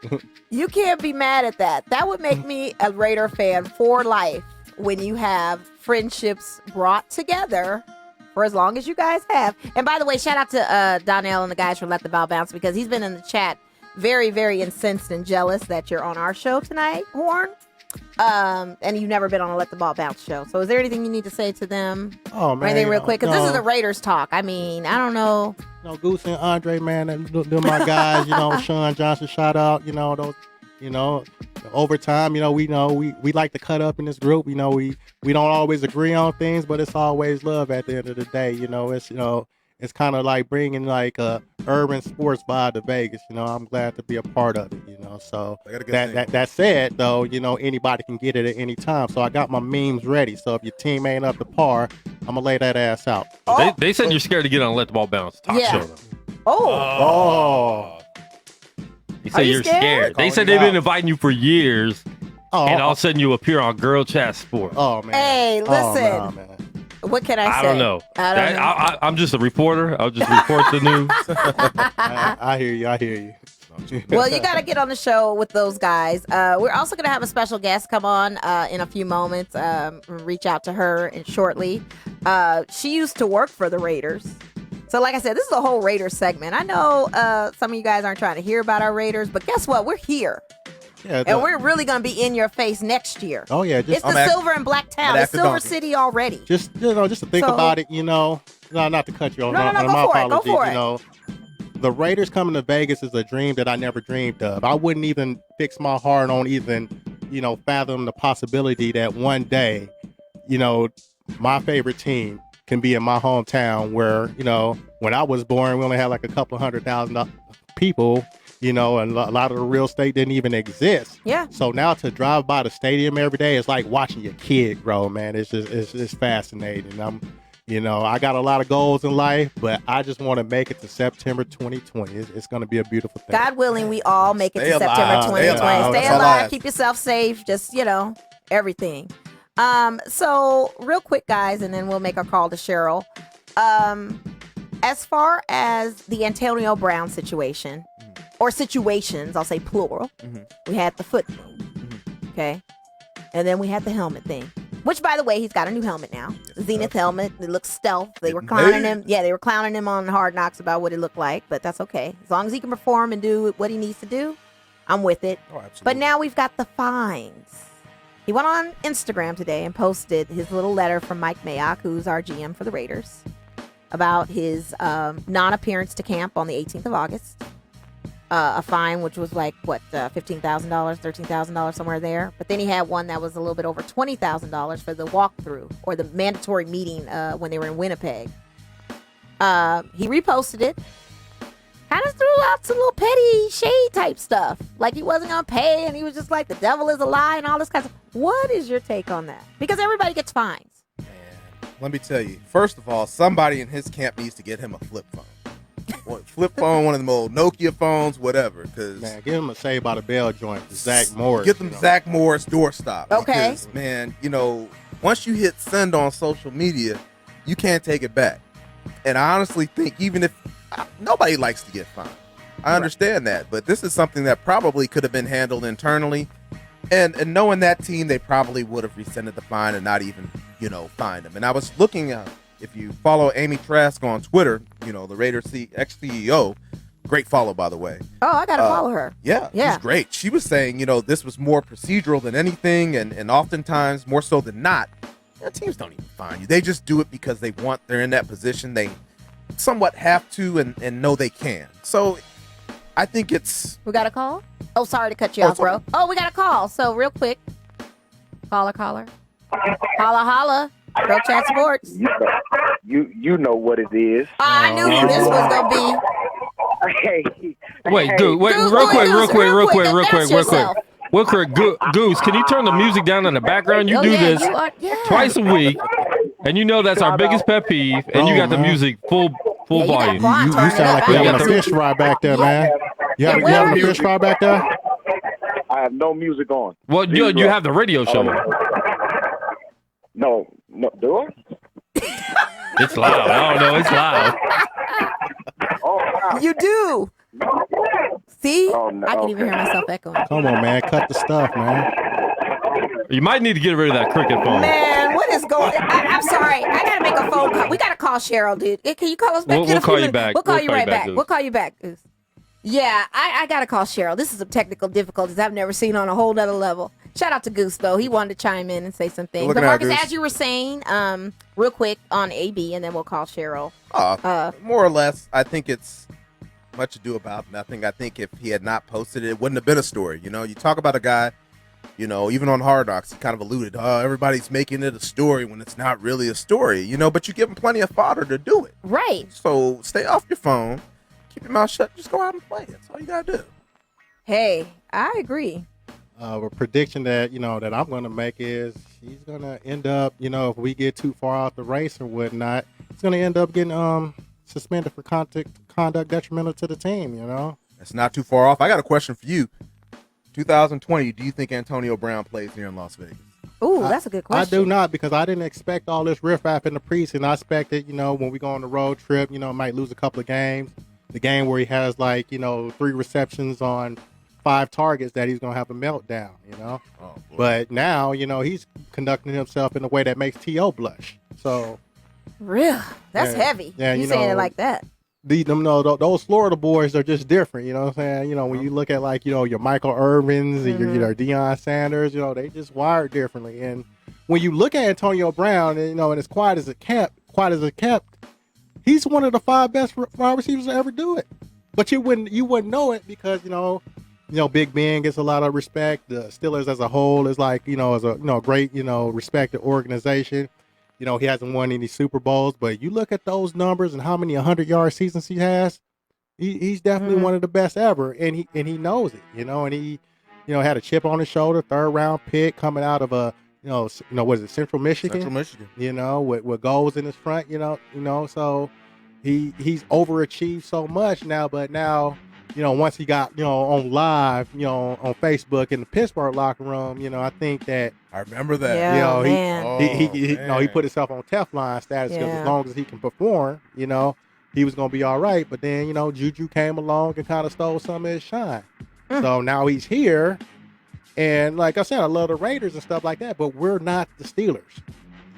S3: You can't be mad at that. That would make me a Raider fan for life when you have friendships brought together for as long as you guys have. And by the way, shout out to Donnell and the guys from Let the Ball Bounce, because he's been in the chat very, very incensed and jealous that you're on our show tonight, Horn. And you've never been on a Let the Ball Bounce show. So is there anything you need to say to them?
S4: Oh, man.
S3: Or anything real quick? Because this is the Raiders talk. I mean, I don't know.
S4: Goose and Andre, man, they're my guys. Sean Johnson, shout out. Those. Over time, we like to cut up in this group. We don't always agree on things, but it's always love at the end of the day. It's kind of like bringing like a urban sports vibe to Vegas. I'm glad to be a part of it. So that said, though, anybody can get it at any time. So I got my memes ready. So if your team ain't up to par, I'm gonna lay that ass out.
S6: They said you're scared to get on Let the Ball Bounce talk show.
S3: Oh.
S6: He said you're scared. They said they've been inviting you for years, and all of a sudden you appear on Girl Chat Sports.
S4: Oh man.
S3: Hey, listen.
S4: Oh, no, man.
S3: What can I say?
S6: I don't know. I'm just a reporter. I'll just report the news.
S4: I hear you. I hear you.
S3: Well, you got to get on the show with those guys. We're also going to have a special guest come on in a few moments. Reach out to her shortly. She used to work for the Raiders. So like I said, this is a whole Raiders segment. I know some of you guys aren't trying to hear about our Raiders, but guess what? We're here. Yeah, and we're really going to be in your face next year.
S4: Oh, yeah.
S3: It's the silver and black town. It's Silver City already.
S4: Just to think about it, not to cut you off.
S3: No, go for it. Go for it.
S4: The Raiders coming to Vegas is a dream that I never dreamed of. I wouldn't even fix my heart on even, fathom the possibility that one day, my favorite team can be in my hometown where, when I was born, we only had like a couple of 100,000 people, and a lot of the real estate didn't even exist.
S3: Yeah.
S4: So now to drive by the stadium every day, it's like watching your kid grow, man. It's just fascinating. I got a lot of goals in life, but I just want to make it to September 2020. It's going to be a beautiful thing.
S3: God willing, we all make it to September 2020. Stay alive. Keep yourself safe. Just, everything. So real quick, guys, and then we'll make our call to Cheryl. As far as the Antonio Brown situation, or situations, I'll say plural, we had the foot thing, okay? And then we had the helmet thing. Which, by the way, he's got a new helmet now. Zenith helmet. It looks stealth. They were clowning him. Yeah, they were clowning him on Hard Knocks about what it looked like, but that's okay. As long as he can perform and do what he needs to do, I'm with it. Oh, absolutely. But now we've got the fines. He went on Instagram today and posted his little letter from Mike Mayock, who's our GM for the Raiders, about his non-appearance to camp on the 18th of August. A fine, which was like, $15,000, $13,000, somewhere there. But then he had one that was a little bit over $20,000 for the walkthrough or the mandatory meeting when they were in Winnipeg. He reposted it. Kind of threw out some little petty shade type stuff. Like he wasn't going to pay and he was just like, the devil is a lie and all this kind of stuff. What is your take on that? Because everybody gets fines.
S5: Man, let me tell you. First of all, somebody in his camp needs to get him a flip phone. Flip phone, one of them old Nokia phones, whatever. Man,
S4: give him a Saved by the Bell joint, Zach Morris.
S5: Get them Zach Morris doorstop.
S3: Okay.
S5: Because, man, once you hit send on social media, you can't take it back. And I honestly think even if nobody likes to get fined, I understand that, but this is something that probably could have been handled internally. And knowing that team, they probably would have rescinded the fine and not even, fined him. And I was looking at. If you follow Amy Trask on Twitter, the Raiders ex-CEO, great follow, by the way.
S3: Oh, I got to follow her.
S5: Yeah, she's great. She was saying, this was more procedural than anything, and oftentimes, more so than not, teams don't even fine you. They just do it because they're in that position. They somewhat have to and know they can. So I think it's...
S3: We got a call? Oh, sorry to cut you off, bro. Oh, we got a call. So real quick. Caller. Holla. Girl Chat Sports.
S7: You know what it is.
S3: I knew who this was gonna be.
S6: Wait, Goose, real quick. Goose, can you turn the music down in the background? You do this twice a week, and that's our biggest pet peeve. And you got the music full volume.
S4: You sound like you're having a fish fry back there, man. You having a fish fry back there?
S7: I have no music on.
S6: Well, you have the radio show on.
S7: No, do I?
S6: It's loud. I don't know. It's loud.
S7: Oh,
S3: you do. See? Oh, no. I can even hear myself echoing.
S4: Come on, man. Cut the stuff, man.
S6: You might need to get rid of that cricket phone.
S3: Man, what is going on? I'm sorry. I got to make a phone call. We got to call Cheryl, dude. Can you call us back?
S6: We'll call you back.
S3: We'll call you right back. We'll call you back, Goose. Yeah, I got to call Cheryl. This is some technical difficulties I've never seen on a whole other level. Shout out to Goose, though. He wanted to chime in and say some things. But Marcus, as you were saying, real quick on AB, and then we'll call Cheryl.
S5: More or less, I think it's much ado about nothing. I think if he had not posted it, it wouldn't have been a story. You talk about a guy, even on Hard Knocks, he kind of alluded, everybody's making it a story when it's not really a story, but you give him plenty of fodder to do it.
S3: Right.
S5: So stay off your phone. Keep your mouth shut. Just go out and play. That's all you got to do.
S3: Hey, I agree.
S4: A prediction that that I'm going to make is he's going to end up, if we get too far out the race or whatnot, he's going to end up getting suspended for conduct detrimental to the team. You know,
S5: That's not too far off. I got a question for you. 2020, do you think Antonio Brown plays here in Las Vegas?
S3: Ooh, that's a good question.
S4: I do not, because I didn't expect all this riff-raff in the preseason. I expected, when we go on the road trip, might lose a couple of games. The game where he has 3 receptions on 5 targets, that he's gonna have a meltdown.
S5: Oh,
S4: But now, he's conducting himself in a way that makes T.O. blush. So,
S3: real, that's heavy.
S4: Yeah,
S3: you saying it like that.
S4: Those Florida boys are just different. You know what I'm saying? When you look at your Michael Irvins and your Deion Sanders, they just wired differently. And when you look at Antonio Brown, and as quiet as it kept, he's one of the 5 best wide receivers to ever do it. But you wouldn't know it because Big Ben gets a lot of respect. The Steelers as a whole is as a great respected organization. He hasn't won any Super Bowls, but you look at those numbers and how many 100-yard seasons he has. He's definitely one of the best ever, and he knows it. And he had a chip on his shoulder, 3rd-round pick coming out of what is it, Central Michigan?
S5: Central Michigan.
S4: With goals in his front. So he's overachieved so much now. But now, once he got on live, on Facebook in the Pittsburgh locker room, I think that.
S5: I remember that.
S3: Yeah,
S4: he put himself on Teflon status because as long as he can perform, he was gonna be all right. But then, Juju came along and kind of stole some of his shine. So now he's here, and like I said, I love the Raiders and stuff like that, but we're not the Steelers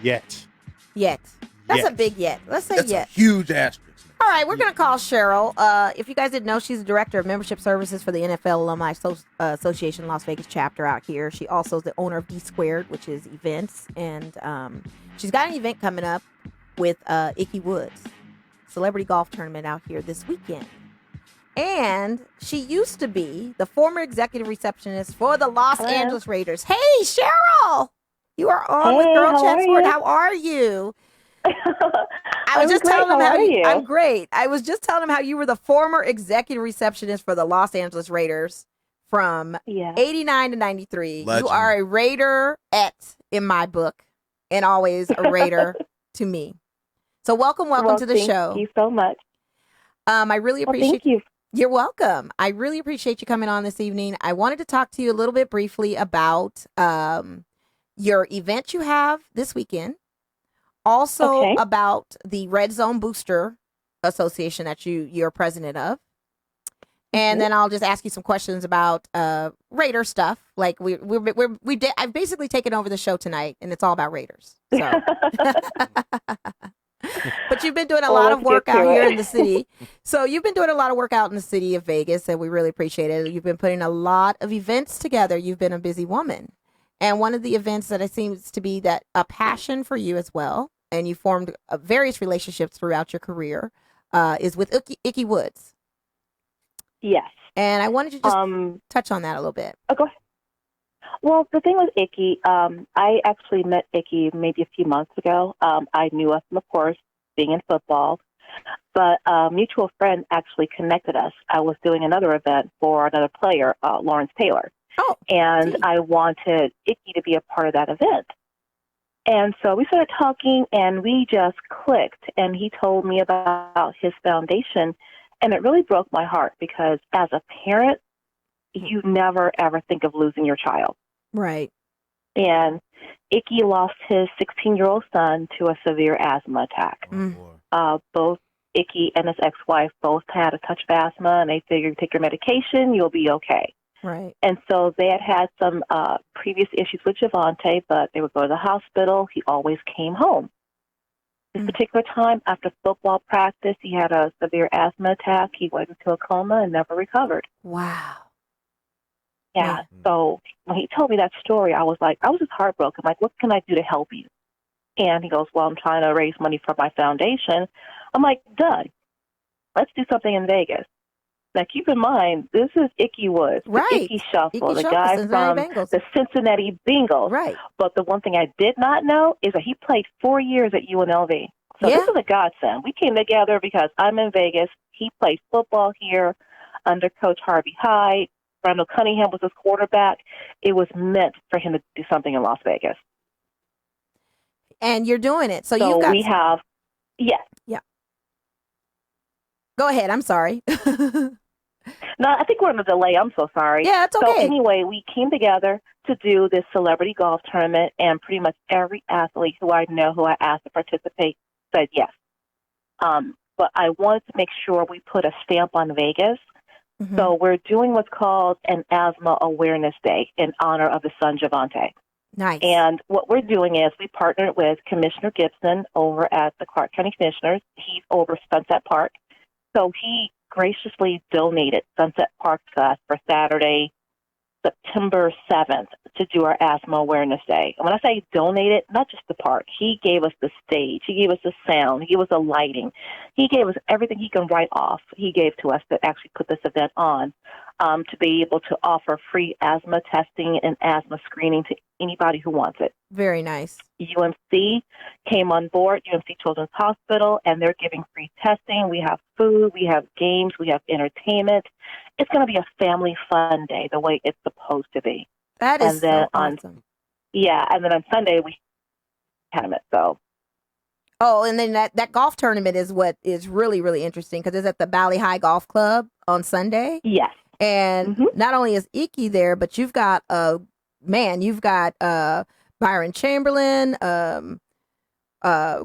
S4: yet.
S3: That's a big yet. Let's say
S5: That's
S3: yet.
S5: a huge asterisk.
S3: All right, we're going to call Cheryl. If you guys didn't know, she's the director of membership services for the NFL Alumni Association Las Vegas chapter out here. She also is the owner of D Squared, which is events. And she's got an event coming up with Ickey Woods, celebrity golf tournament out here this weekend. And she used to be the former executive receptionist for the Los Angeles Raiders. Hey, Cheryl! You are on with Girl Chat Sport. How are you? I was just telling him how you. I'm great. I was just telling him how you were the former executive receptionist for the Los Angeles Raiders from 89 to 93.
S5: Legend.
S3: You are a Raider in my book, and always a Raider to me. So welcome to the show.
S8: Thank you so much.
S3: I really appreciate
S8: thank you.
S3: You're welcome. I really appreciate you coming on this evening. I wanted to talk to you a little bit briefly about your event you have this weekend. Also about the Red Zone Booster Association that you're president of. And then I'll just ask you some questions about Raider stuff. Like I've basically taken over the show tonight, and it's all about Raiders. So, but you've been doing a lot of work out here in the city. So you've been doing a lot of work out in the city of Vegas, and we really appreciate it. You've been putting a lot of events together. You've been a busy woman, and one of the events that it seems to be that a passion for you as well, and you formed various relationships throughout your career, is with Ickey Woods.
S8: Yes.
S3: And I wanted to just touch on that a little bit.
S8: Oh, go ahead. Well, the thing with Ickey, I actually met Ickey maybe a few months ago. I knew of him, of course, being in football. But a mutual friend actually connected us. I was doing another event for another player, Lawrence Taylor.
S3: Oh,
S8: and I wanted Ickey to be a part of that event. And so we started talking, and we just clicked. And he told me about his foundation, and it really broke my heart because as a parent, you never, ever think of losing your child.
S3: Right.
S8: And Ickey lost his 16-year-old son to a severe asthma attack. Both Ickey and his ex-wife both had a touch of asthma, and they figured, take your medication, you'll be okay.
S3: Right.
S8: And so they had some previous issues with Javante, but they would go to the hospital. He always came home. This particular time, after football practice, he had a severe asthma attack. He went into a coma and never recovered.
S3: Wow.
S8: Yeah. So when he told me that story, I was just heartbroken. Like, what can I do to help you? And he goes, well, I'm trying to raise money for my foundation. I'm like, done. Let's do something in Vegas. Now, keep in mind, this is Ickey Woods,
S3: right.
S8: the Ickey Shuffle, the guy from the Cincinnati Bengals.
S3: Right.
S8: But the one thing I did not know is that he played 4 years at UNLV. So this is a godsend. We came together because I'm in Vegas. He played football here under Coach Harvey Hyde. Randall Cunningham was his quarterback. It was meant for him to do something in Las Vegas.
S3: And you're doing it. So
S8: we have, yes.
S3: Yeah. Go ahead. I'm sorry.
S8: No, I think we're in a delay. I'm so sorry.
S3: Yeah, it's okay.
S8: So anyway, we came together to do this celebrity golf tournament, and pretty much every athlete who I know who I asked to participate said yes. But I wanted to make sure we put a stamp on Vegas.
S3: Mm-hmm.
S8: So we're doing what's called an Asthma Awareness Day in honor of his son, Javante.
S3: Nice.
S8: And what we're doing is we partnered with Commissioner Gibson over at the Clark County Commissioners. He's over Sunset Park. So he graciously donated Sunset Park to us for Saturday, September 7th, to do our Asthma Awareness Day. And when I say donated, not just the park, he gave us the stage, he gave us the sound, he gave us the lighting, he gave us everything he can write off. He gave to us to actually put this event on, to be able to offer free asthma testing and asthma screening to anybody who wants it.
S3: Very nice.
S8: UMC came on board, UMC Children's Hospital, and they're giving free testing. We have food, we have games, we have entertainment. It's going to be a family fun day, the way it's supposed to be.
S3: That is so awesome.
S8: And then on Sunday we tournament. So.
S3: Oh, and then that golf tournament is what is really, really interesting because it's at the Valley High Golf Club on Sunday.
S8: Yes.
S3: And not only is Iki there, but you've got Byron Chamberlain,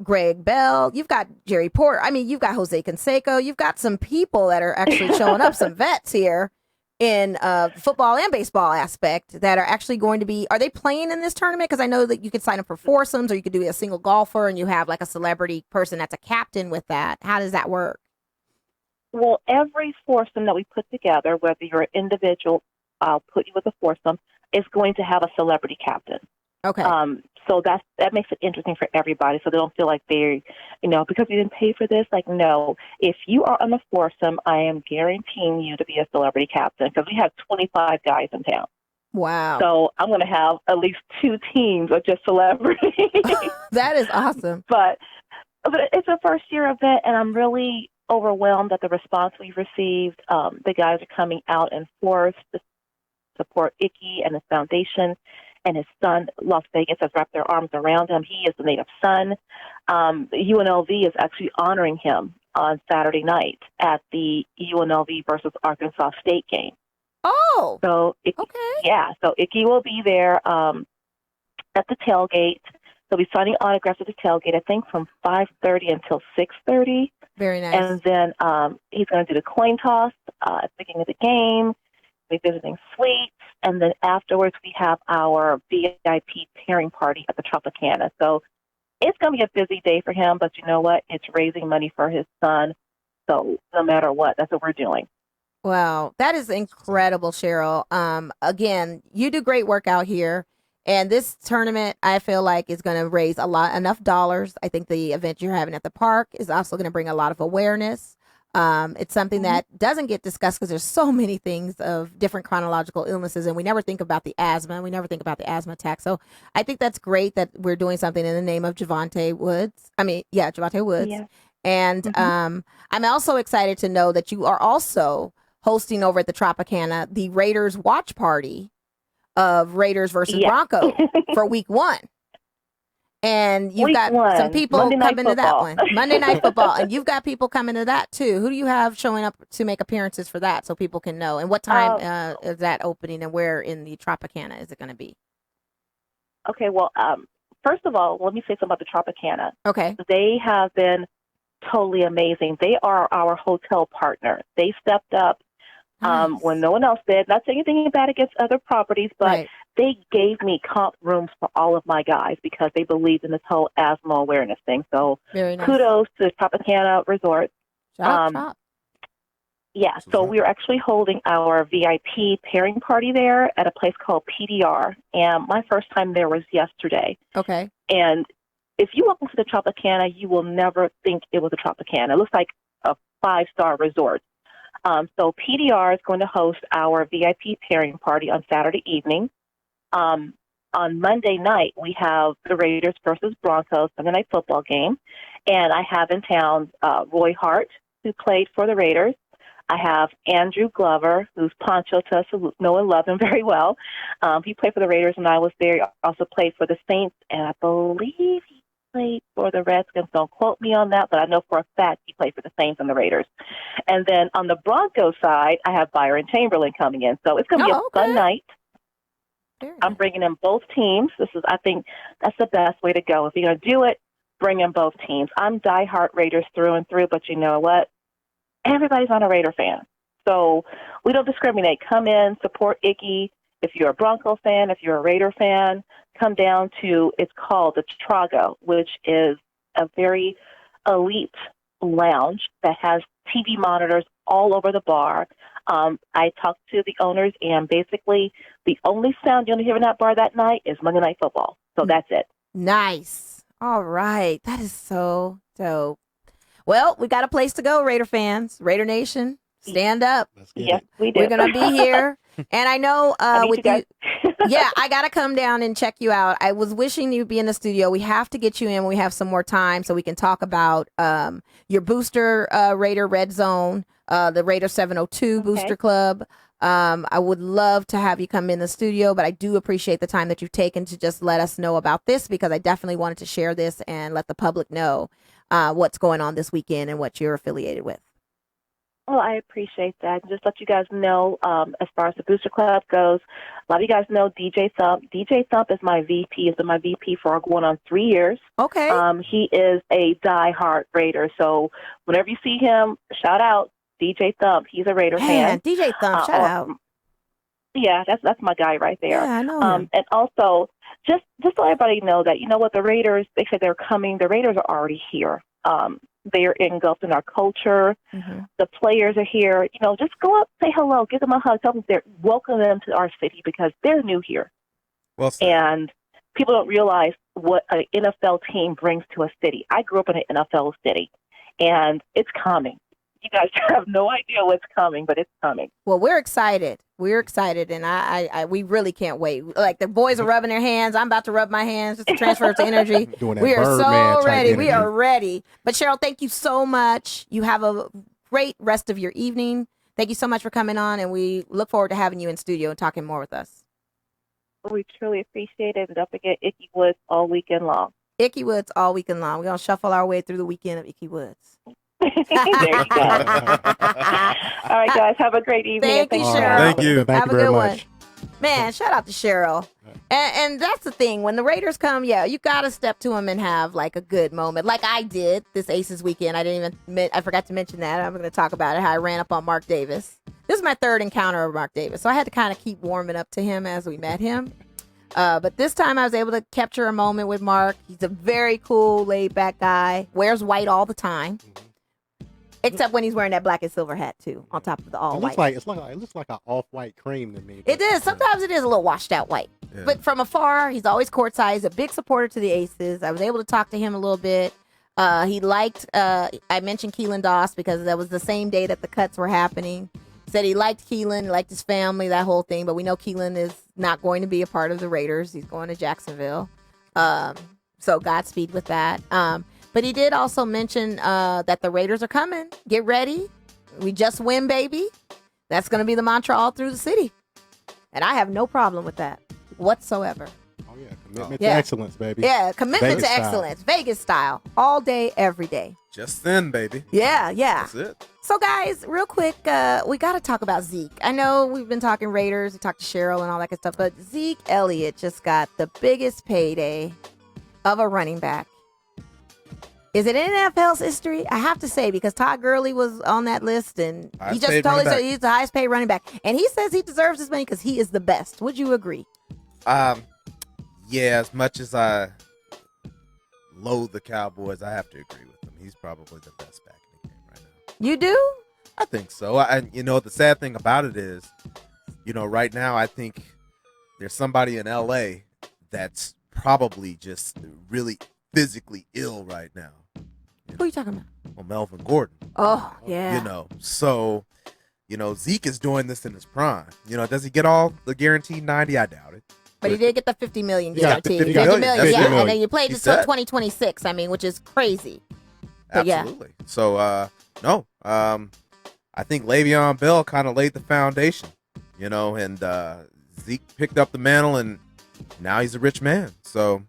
S3: Greg Bell, you've got Jerry Porter. I mean, you've got Jose Canseco. You've got some people that are actually showing up, some vets here in football and baseball aspect that are actually going to be, are they playing in this tournament? Because I know that you could sign up for foursomes or you could do a single golfer and you have like a celebrity person that's a captain with that. How does that work?
S8: Well, every foursome that we put together, whether you're an individual, I'll put you with a foursome, is going to have a celebrity captain.
S3: Okay.
S8: So that makes it interesting for everybody, so they don't feel like they're, because we didn't pay for this. Like, no, if you are on the foursome, I am guaranteeing you to be a celebrity captain because we have 25 guys in town.
S3: Wow.
S8: So I'm going to have at least 2 teams of just celebrities.
S3: That is awesome.
S8: But it's a first-year event, and I'm really overwhelmed at the response we've received. The guys are coming out in force to support Iki and his foundation, and his son, Las Vegas, has wrapped their arms around him. He is the native son. UNLV is actually honoring him on Saturday night at the UNLV versus Arkansas State game.
S3: Oh,
S8: so
S3: okay.
S8: Yeah, so Iki will be there at the tailgate. He'll be signing autographs at the tailgate, I think, from 5:30 until 6:30.
S3: Very nice.
S8: And then he's going to do the coin toss at the beginning of the game. We'll be visiting suites. And then afterwards, we have our VIP pairing party at the Tropicana. So it's going to be a busy day for him, but you know what? It's raising money for his son. So no matter what, that's what we're doing.
S3: Wow, that is incredible, Cheryl. Again, you do great work out here. And this tournament, I feel like, is going to raise enough dollars. I think the event you're having at the park is also going to bring a lot of awareness. It's something that doesn't get discussed because there's so many things of different chronological illnesses, and we never think about the asthma. We never think about the asthma attack. So I think that's great that we're doing something in the name of Javante Woods. Javante Woods. Yeah. And I'm also excited to know that you are also hosting over at the Tropicana the Raiders watch party of Raiders versus Broncos for week 1. And you've got some people coming to that one. Monday Night Football. And you've got people coming to that too. Who do you have showing up to make appearances for that so people can know? And what time is that opening and where in the Tropicana is it going to be?
S8: Okay, well, first of all, let me say something about the Tropicana.
S3: Okay.
S8: They have been totally amazing. They are our hotel partner. They stepped up when no one else did. Not saying anything bad against other properties, but they gave me comp rooms for all of my guys because they believed in this whole asthma awareness thing. So kudos to Tropicana Resort.
S3: Shop.
S8: Yeah, so we're actually holding our VIP pairing party there at a place called PDR. And my first time there was yesterday.
S3: Okay.
S8: And if you walk into the Tropicana, you will never think it was a Tropicana. It looks like a 5-star resort. So PDR is going to host our VIP pairing party on Saturday evening. On Monday night, we have the Raiders versus Broncos Sunday Night Football game. And I have in town Roy Hart, who played for the Raiders. I have Andrew Glover, who's Poncho to us, who know and love him very well. He played for the Raiders when I was there. He also played for the Saints, and I believe he played for the Redskins. Don't quote me on that, but I know for a fact he played for the Saints and the Raiders. And then on the Broncos side, I have Byron Chamberlain coming in. So it's going to be a fun night. I'm bringing in both teams. I think that's the best way to go. If you're going to do it, bring in both teams. I'm diehard Raiders through and through, but you know what? Everybody's not a Raider fan. So we don't discriminate. Come in, support Icky. If you're a Bronco fan, if you're a Raider fan, come down to, it's called the Trago, which is a very elite lounge that has TV monitors all over the bar. I talked to the owners, and basically the only sound you're going to hear in that bar that night is Monday Night Football. So that's it.
S3: Nice. All right. That is so dope. Well, we got a place to go, Raider fans. Raider Nation, stand up.
S8: Yes, we do.
S3: We're going to be here. And I know with you, yeah, I got to come down and check you out. I was wishing you'd be in the studio. We have to get you in when we have some more time so we can talk about your booster Raider Red Zone, the Raider 702 Booster Club. I would love to have you come in the studio, but I do appreciate the time that you've taken to just let us know about this, because I definitely wanted to share this and let the public know what's going on this weekend and what you're affiliated with.
S8: Well, I appreciate that. Just let you guys know, as far as the Booster Club goes, a lot of you guys know DJ Thump. DJ Thump is my VP. He's been my VP for going on 3 years.
S3: Okay.
S8: He is a diehard Raider. So whenever you see him, shout out DJ Thump. He's a Raider fan.
S3: DJ Thump, shout out.
S8: Yeah, that's my guy right there.
S3: Yeah, I know him.
S8: And also, just to let everybody know that, you know what, the Raiders, they said they're coming. The Raiders are already here. They're engulfed in our culture.
S3: Mm-hmm.
S8: The players are here. You know, just go up, say hello, give them a hug, tell them welcome them to our city, because they're new here.
S5: Well said.
S8: And people don't realize what an NFL team brings to a city. I grew up in an NFL city, and it's coming. You guys have no idea what's coming, but it's coming.
S3: Well, we're excited. We're excited, and we really can't wait. Like, the boys are rubbing their hands. I'm about to rub my hands just to transfer to energy. We are so ready. We are ready. But Cheryl, thank you so much. You have a great rest of your evening. Thank you so much for coming on, and we look forward to having you in studio and talking more with us.
S8: We truly appreciate it. And don't forget Icky Woods all weekend long.
S3: Icky Woods all weekend long. We're going to shuffle our way through the weekend of Icky Woods.
S8: There you go. All right, guys. Have a great evening.
S3: Thank you, Cheryl.
S5: Thank you.
S3: Have a
S4: very
S3: good
S4: much.
S3: one. Man, shout out to Cheryl. And that's the thing. When the Raiders come, yeah, you got to step to them and have like a good moment. Like I did this Aces weekend. I forgot to mention that. I'm going to talk about it, how I ran up on Mark Davis. This is my third encounter with Mark Davis. So I had to kind of keep warming up to him as we met him. But this time I was able to capture a moment with Mark. He's a very cool, laid back guy. Wears white all the time. Except when he's wearing that black and silver hat too, on top of the all white.
S4: It looks like an off-white cream to me.
S3: It is. Sometimes it is a little washed out white. Yeah. But from afar, he's always courtside. He's a big supporter to the Aces. I was able to talk to him a little bit. He liked, I mentioned Keelan Doss because that was the same day that the cuts were happening. Said he liked Keelan, liked his family, that whole thing. But we know Keelan is not going to be a part of the Raiders. He's going to Jacksonville. So Godspeed with that. But he did also mention that the Raiders are coming. Get ready. We just win, baby. That's going to be the mantra all through the city. And I have no problem with that whatsoever.
S4: Oh, yeah. Commitment to excellence, baby.
S3: Yeah, commitment
S4: Vegas
S3: to excellence. Vegas style. All day, every day.
S5: Just then, baby.
S3: Yeah.
S5: That's it.
S3: So, guys, real quick, we got to talk about Zeke. I know we've been talking Raiders. We talked to Cheryl and all that good stuff. But Zeke Elliott just got the biggest payday of a running back. Is it in NFL's history? I have to say, because Todd Gurley was on that list, and he just totally said he's the highest paid running back. And he says he deserves his money because he is the best. Would you agree?
S5: Yeah, as much as I loathe the Cowboys, I have to agree with him. He's probably the best back in the game right now.
S3: You do?
S5: I think so. The sad thing about it is, right now I think there's somebody in LA that's probably just really physically ill right now.
S3: Who are you talking about?
S5: Well, Melvin Gordon.
S3: Oh, yeah.
S5: So, Zeke is doing this in his prime. Does he get all the guaranteed 90? I doubt it.
S3: But he did get the $50 million
S5: Yeah,
S3: guaranteed.
S5: $50 million.
S3: Yeah.
S5: 50
S3: And then you played until 2026, which is crazy. But
S5: absolutely. Yeah. So, no. I think Le'Veon Bell kind of laid the foundation, and Zeke picked up the mantle and now he's a rich man. So,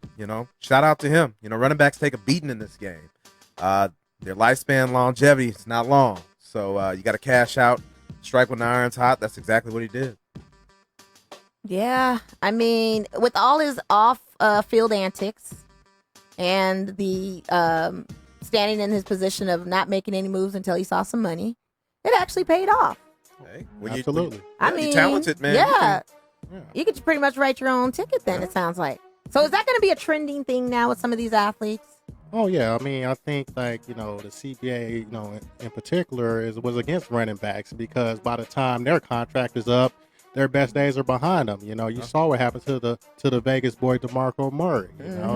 S5: shout out to him. Running backs take a beating in this game. Their lifespan longevity is not long. So you got to cash out, strike when the iron's hot. That's exactly what he did.
S3: Yeah, I mean, with all his off-field antics and the standing in his position of not making any moves until he saw some money, it actually paid off.
S5: Hey,
S4: Absolutely.
S3: I mean,
S5: you're talented, man.
S3: Yeah, you could pretty much write your own ticket then, it sounds like. So is that going to be a trending thing now with some of these athletes?
S4: Oh yeah, I mean, I think the CBA, in particular, was against running backs because by the time their contract is up, their best days are behind them. You saw what happened to the Vegas boy DeMarco Murray.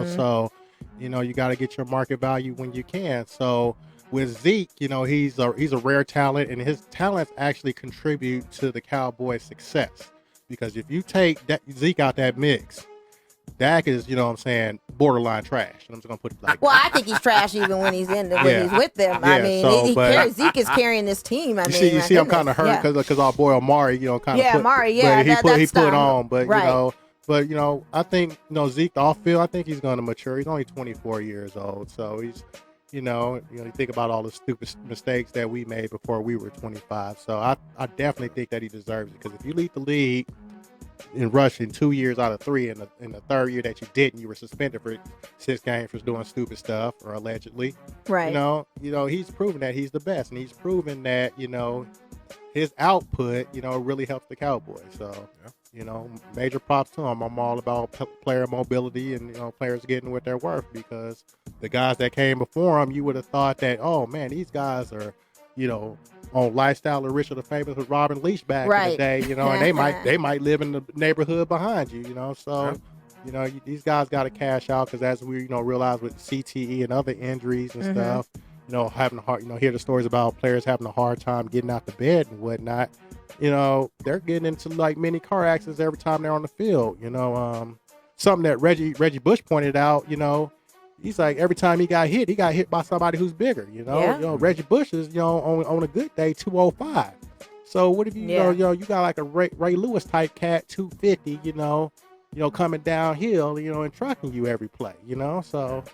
S4: So you got to get your market value when you can. So with Zeke, he's a rare talent, and his talents actually contribute to the Cowboys' success. Because if you take Zeke out that mix, Dak is, borderline trash. I'm just gonna put it like.
S3: Well, I think he's trash even when he's when he's with them.
S4: Yeah,
S3: I mean, Zeke is carrying this team.
S4: You see, I'm kind of hurt because our boy Amari, kind of. Yeah,
S3: Amari. Yeah,
S4: but he put on, but
S3: right.
S4: I think Zeke off field, I think he's going to mature. He's only 24 years old, so he's, you think about all the stupid mistakes that we made before we were 25. So I definitely think that he deserves it because if you lead the league in rushing 2 years out of 3, and in the third year that you didn't, you were suspended for 6 games for doing stupid stuff or allegedly.
S3: Right.
S4: He's proven that he's the best, and he's proven that his output really helps the Cowboys. So major props to him. I'm all about player mobility and players getting what they're worth because the guys that came before him, you would have thought that, oh man, these guys are on Lifestyle of Richard the Famous with Robin Leach back in the day, and they might live in the neighborhood behind you, so these guys got to cash out because as we realize with CTE and other injuries and stuff, having a hard, hear the stories about players having a hard time getting out the bed and whatnot. They're getting into like many car accidents every time they're on the field. Something that Reggie Bush pointed out. He's like every time he got hit by somebody who's bigger. Reggie Bush is on a good day 205. So what if you you got like a Ray Lewis type cat 250. Coming downhill. And trucking you every play. So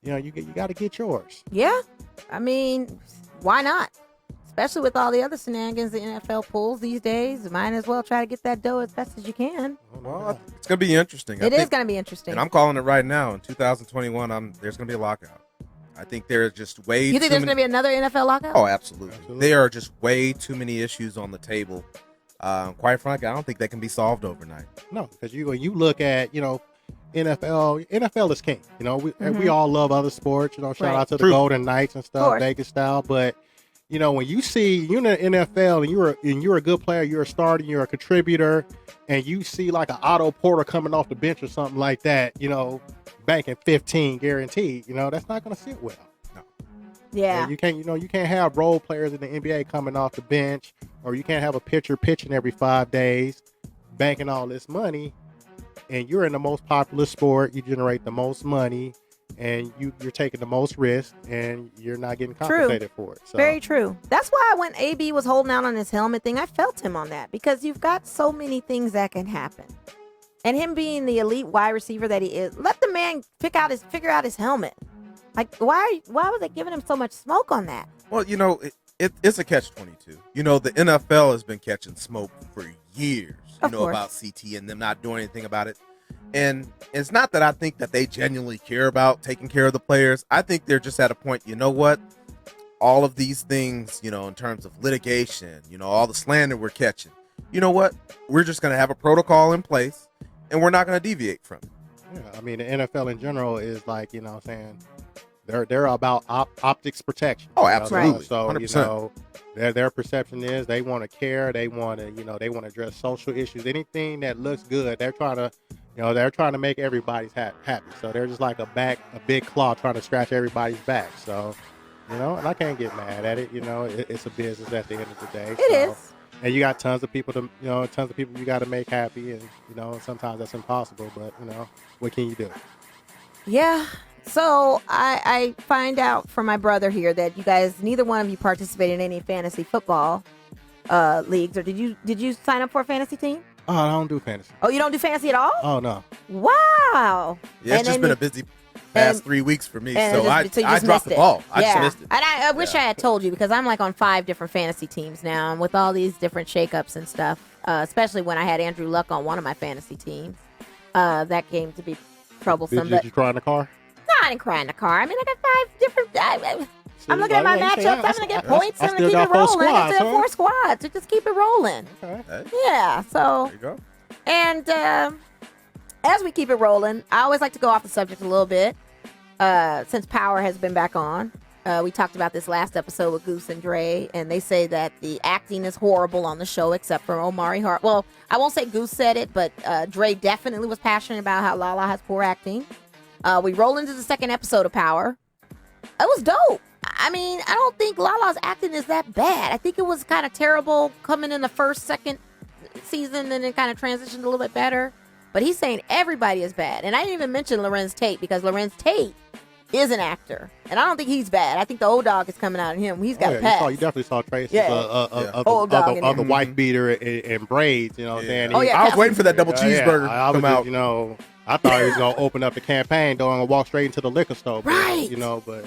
S4: you got to get yours.
S3: Yeah, I mean, why not? Especially with all the other shenanigans the NFL pulls these days, might as well try to get that dough as best as you can.
S5: Well, it's going to be interesting.
S3: It is going to be interesting.
S5: And I'm calling it right now. In 2021, there's going to be a lockout. I think there's just way
S3: You think there's going to be another NFL lockout?
S5: Oh, absolutely. There are just way too many issues on the table. Quite frankly, I don't think they can be solved overnight.
S4: No, because you look at, NFL is king. We all love other sports. Shout out to the Golden Knights and stuff, Vegas style, but when you see you're in the NFL and you're a good player, you're a starter, you're a contributor, and you see like an Otto Porter coming off the bench or something like that, banking 15 guaranteed, that's not going to sit well. No.
S3: Yeah.
S4: And you can't have role players in the NBA coming off the bench, or you can't have a pitcher pitching every 5 days, banking all this money, and you're in the most popular sport, you generate the most money. And you're taking the most risk, and you're not getting compensated for it. So.
S3: Very true. That's why when AB was holding out on his helmet thing, I felt him on that because you've got so many things that can happen. And him being the elite wide receiver that he is, let the man figure out his helmet. Like, why was they giving him so much smoke on that?
S5: Well, it's a catch-22. The NFL has been catching smoke for years, about CT and them not doing anything about it. And it's not that I think that they genuinely care about taking care of the players. I think they're just at a point, all of these things, in terms of litigation, all the slander we're catching, we're just going to have a protocol in place and we're not going to deviate from it.
S4: Yeah, I mean, the NFL in general is like, they're about optics protection.
S5: Oh, absolutely.
S4: So,
S5: 100%.
S4: Their perception is they want to care. They want to, they want to address social issues. Anything that looks good, they're trying to make everybody's happy. So they're just like a big claw trying to scratch everybody's back. So, and I can't get mad at it. It's a business at the end of the day.
S3: It is.
S4: And you got tons of people you got to make happy. And, sometimes that's impossible, but, what can you do?
S3: Yeah. So I find out from my brother here that you guys, neither one of you participate in any fantasy football leagues, or did you sign up for a fantasy team?
S4: Oh, I don't do fantasy.
S3: Oh, you don't do fantasy at all?
S4: Oh no.
S3: Wow.
S5: Yeah, it's just been a busy past 3 weeks for me, so I dropped the ball. I just missed it.
S3: And I wish I had told you, because I'm like on 5 different fantasy teams now, and with all these different shakeups and stuff, especially when I had Andrew Luck on one of my fantasy teams, that came to be troublesome.
S4: Did you cry in the car?
S3: No, I didn't cry in the car. I mean, I got 5 different. I'm looking at my matchups. I'm going to get points. I'm going to keep it rolling. I still have 4 squads. So just keep it rolling.
S4: Okay.
S3: Yeah. So.
S5: There you go.
S3: And as we keep it rolling, I always like to go off the subject a little bit. Since Power has been back on, we talked about this last episode with Goose and Dre, and they say that the acting is horrible on the show except for Omari Hart. Well, I won't say Goose said it, but Dre definitely was passionate about how Lala has poor acting. We roll into the second episode of Power. It was dope. I mean, I don't think Lala's acting is that bad. I think it was kind of terrible coming in the second season, and then kind of transitioned a little bit better. But he's saying everybody is bad. And I didn't even mention Lorenz Tate, because Lorenz Tate is an actor. And I don't think he's bad. I think the old dog is coming out of him. He's got a pass.
S4: You definitely saw traces of the wife beater and braids, you know what I'm saying?
S3: Oh, yeah,
S5: I was waiting for that double cheeseburger to come out.
S4: You know, I thought he was going to open up the campaign, going to walk straight into the liquor store.
S3: Right.
S4: You know, but.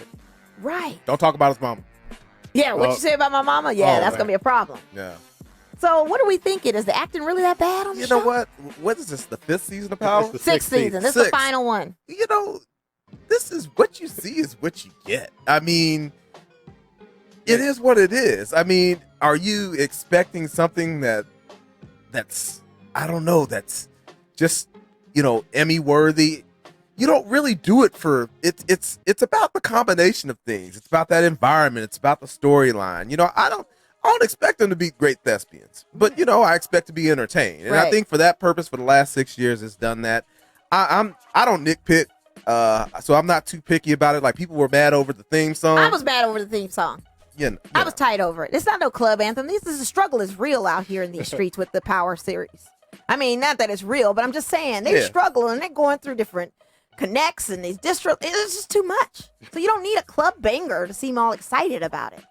S3: Right.
S5: Don't talk about his mama.
S3: Yeah, what you say about my mama? Yeah, that's going to be a problem.
S5: Yeah.
S3: So what are we thinking? Is the acting really that bad on the show?
S5: You know what? What is this, the 5th season of Power?
S3: 6th season. This is the final one.
S5: You know, this is what you see is what you get. I mean, it is what it is. I mean, are you expecting something that's I don't know, that's just, you know, Emmy worthy? You don't really do it for it's about the combination of things. It's about that environment. It's about the storyline. You know, I don't expect them to be great thespians, but you know, I expect to be entertained. And I think for that purpose, for the last 6 years, it's done that. I don't nitpick, so I'm not too picky about it. Like, people were mad over the theme song.
S3: I was mad over the theme song. I was tight over it. It's not no club anthem. The struggle is real out here in these streets with the Power series. I mean, not that it's real, but I'm just saying they're struggling. They're going through different connects and these it's just too much. So you don't need a club banger to seem all excited about it.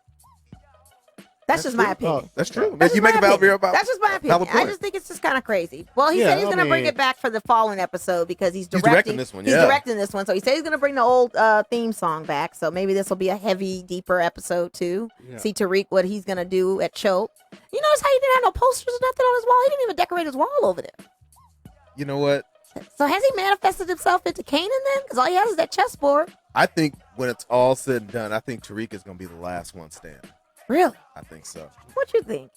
S3: That's just my opinion.
S5: Oh, that's true. You make a valid about.
S3: That's just my opinion. I just think it's just kind of crazy. Well, he said he's going to bring it back for the following episode, because he's directing
S5: this one.
S3: He's directing this one, so he said he's going to bring the old theme song back. So maybe this will be a heavy, deeper episode too. Yeah. See Tariq what he's going to do at Choke. You notice how he didn't have no posters or nothing on his wall? He didn't even decorate his wall over there.
S5: You know what?
S3: So has he manifested himself into Kanan then? Because all he has is that chessboard.
S5: I think when it's all said and done, I think Tariq is going to be the last one standing.
S3: Really?
S5: I think so.
S3: What you think?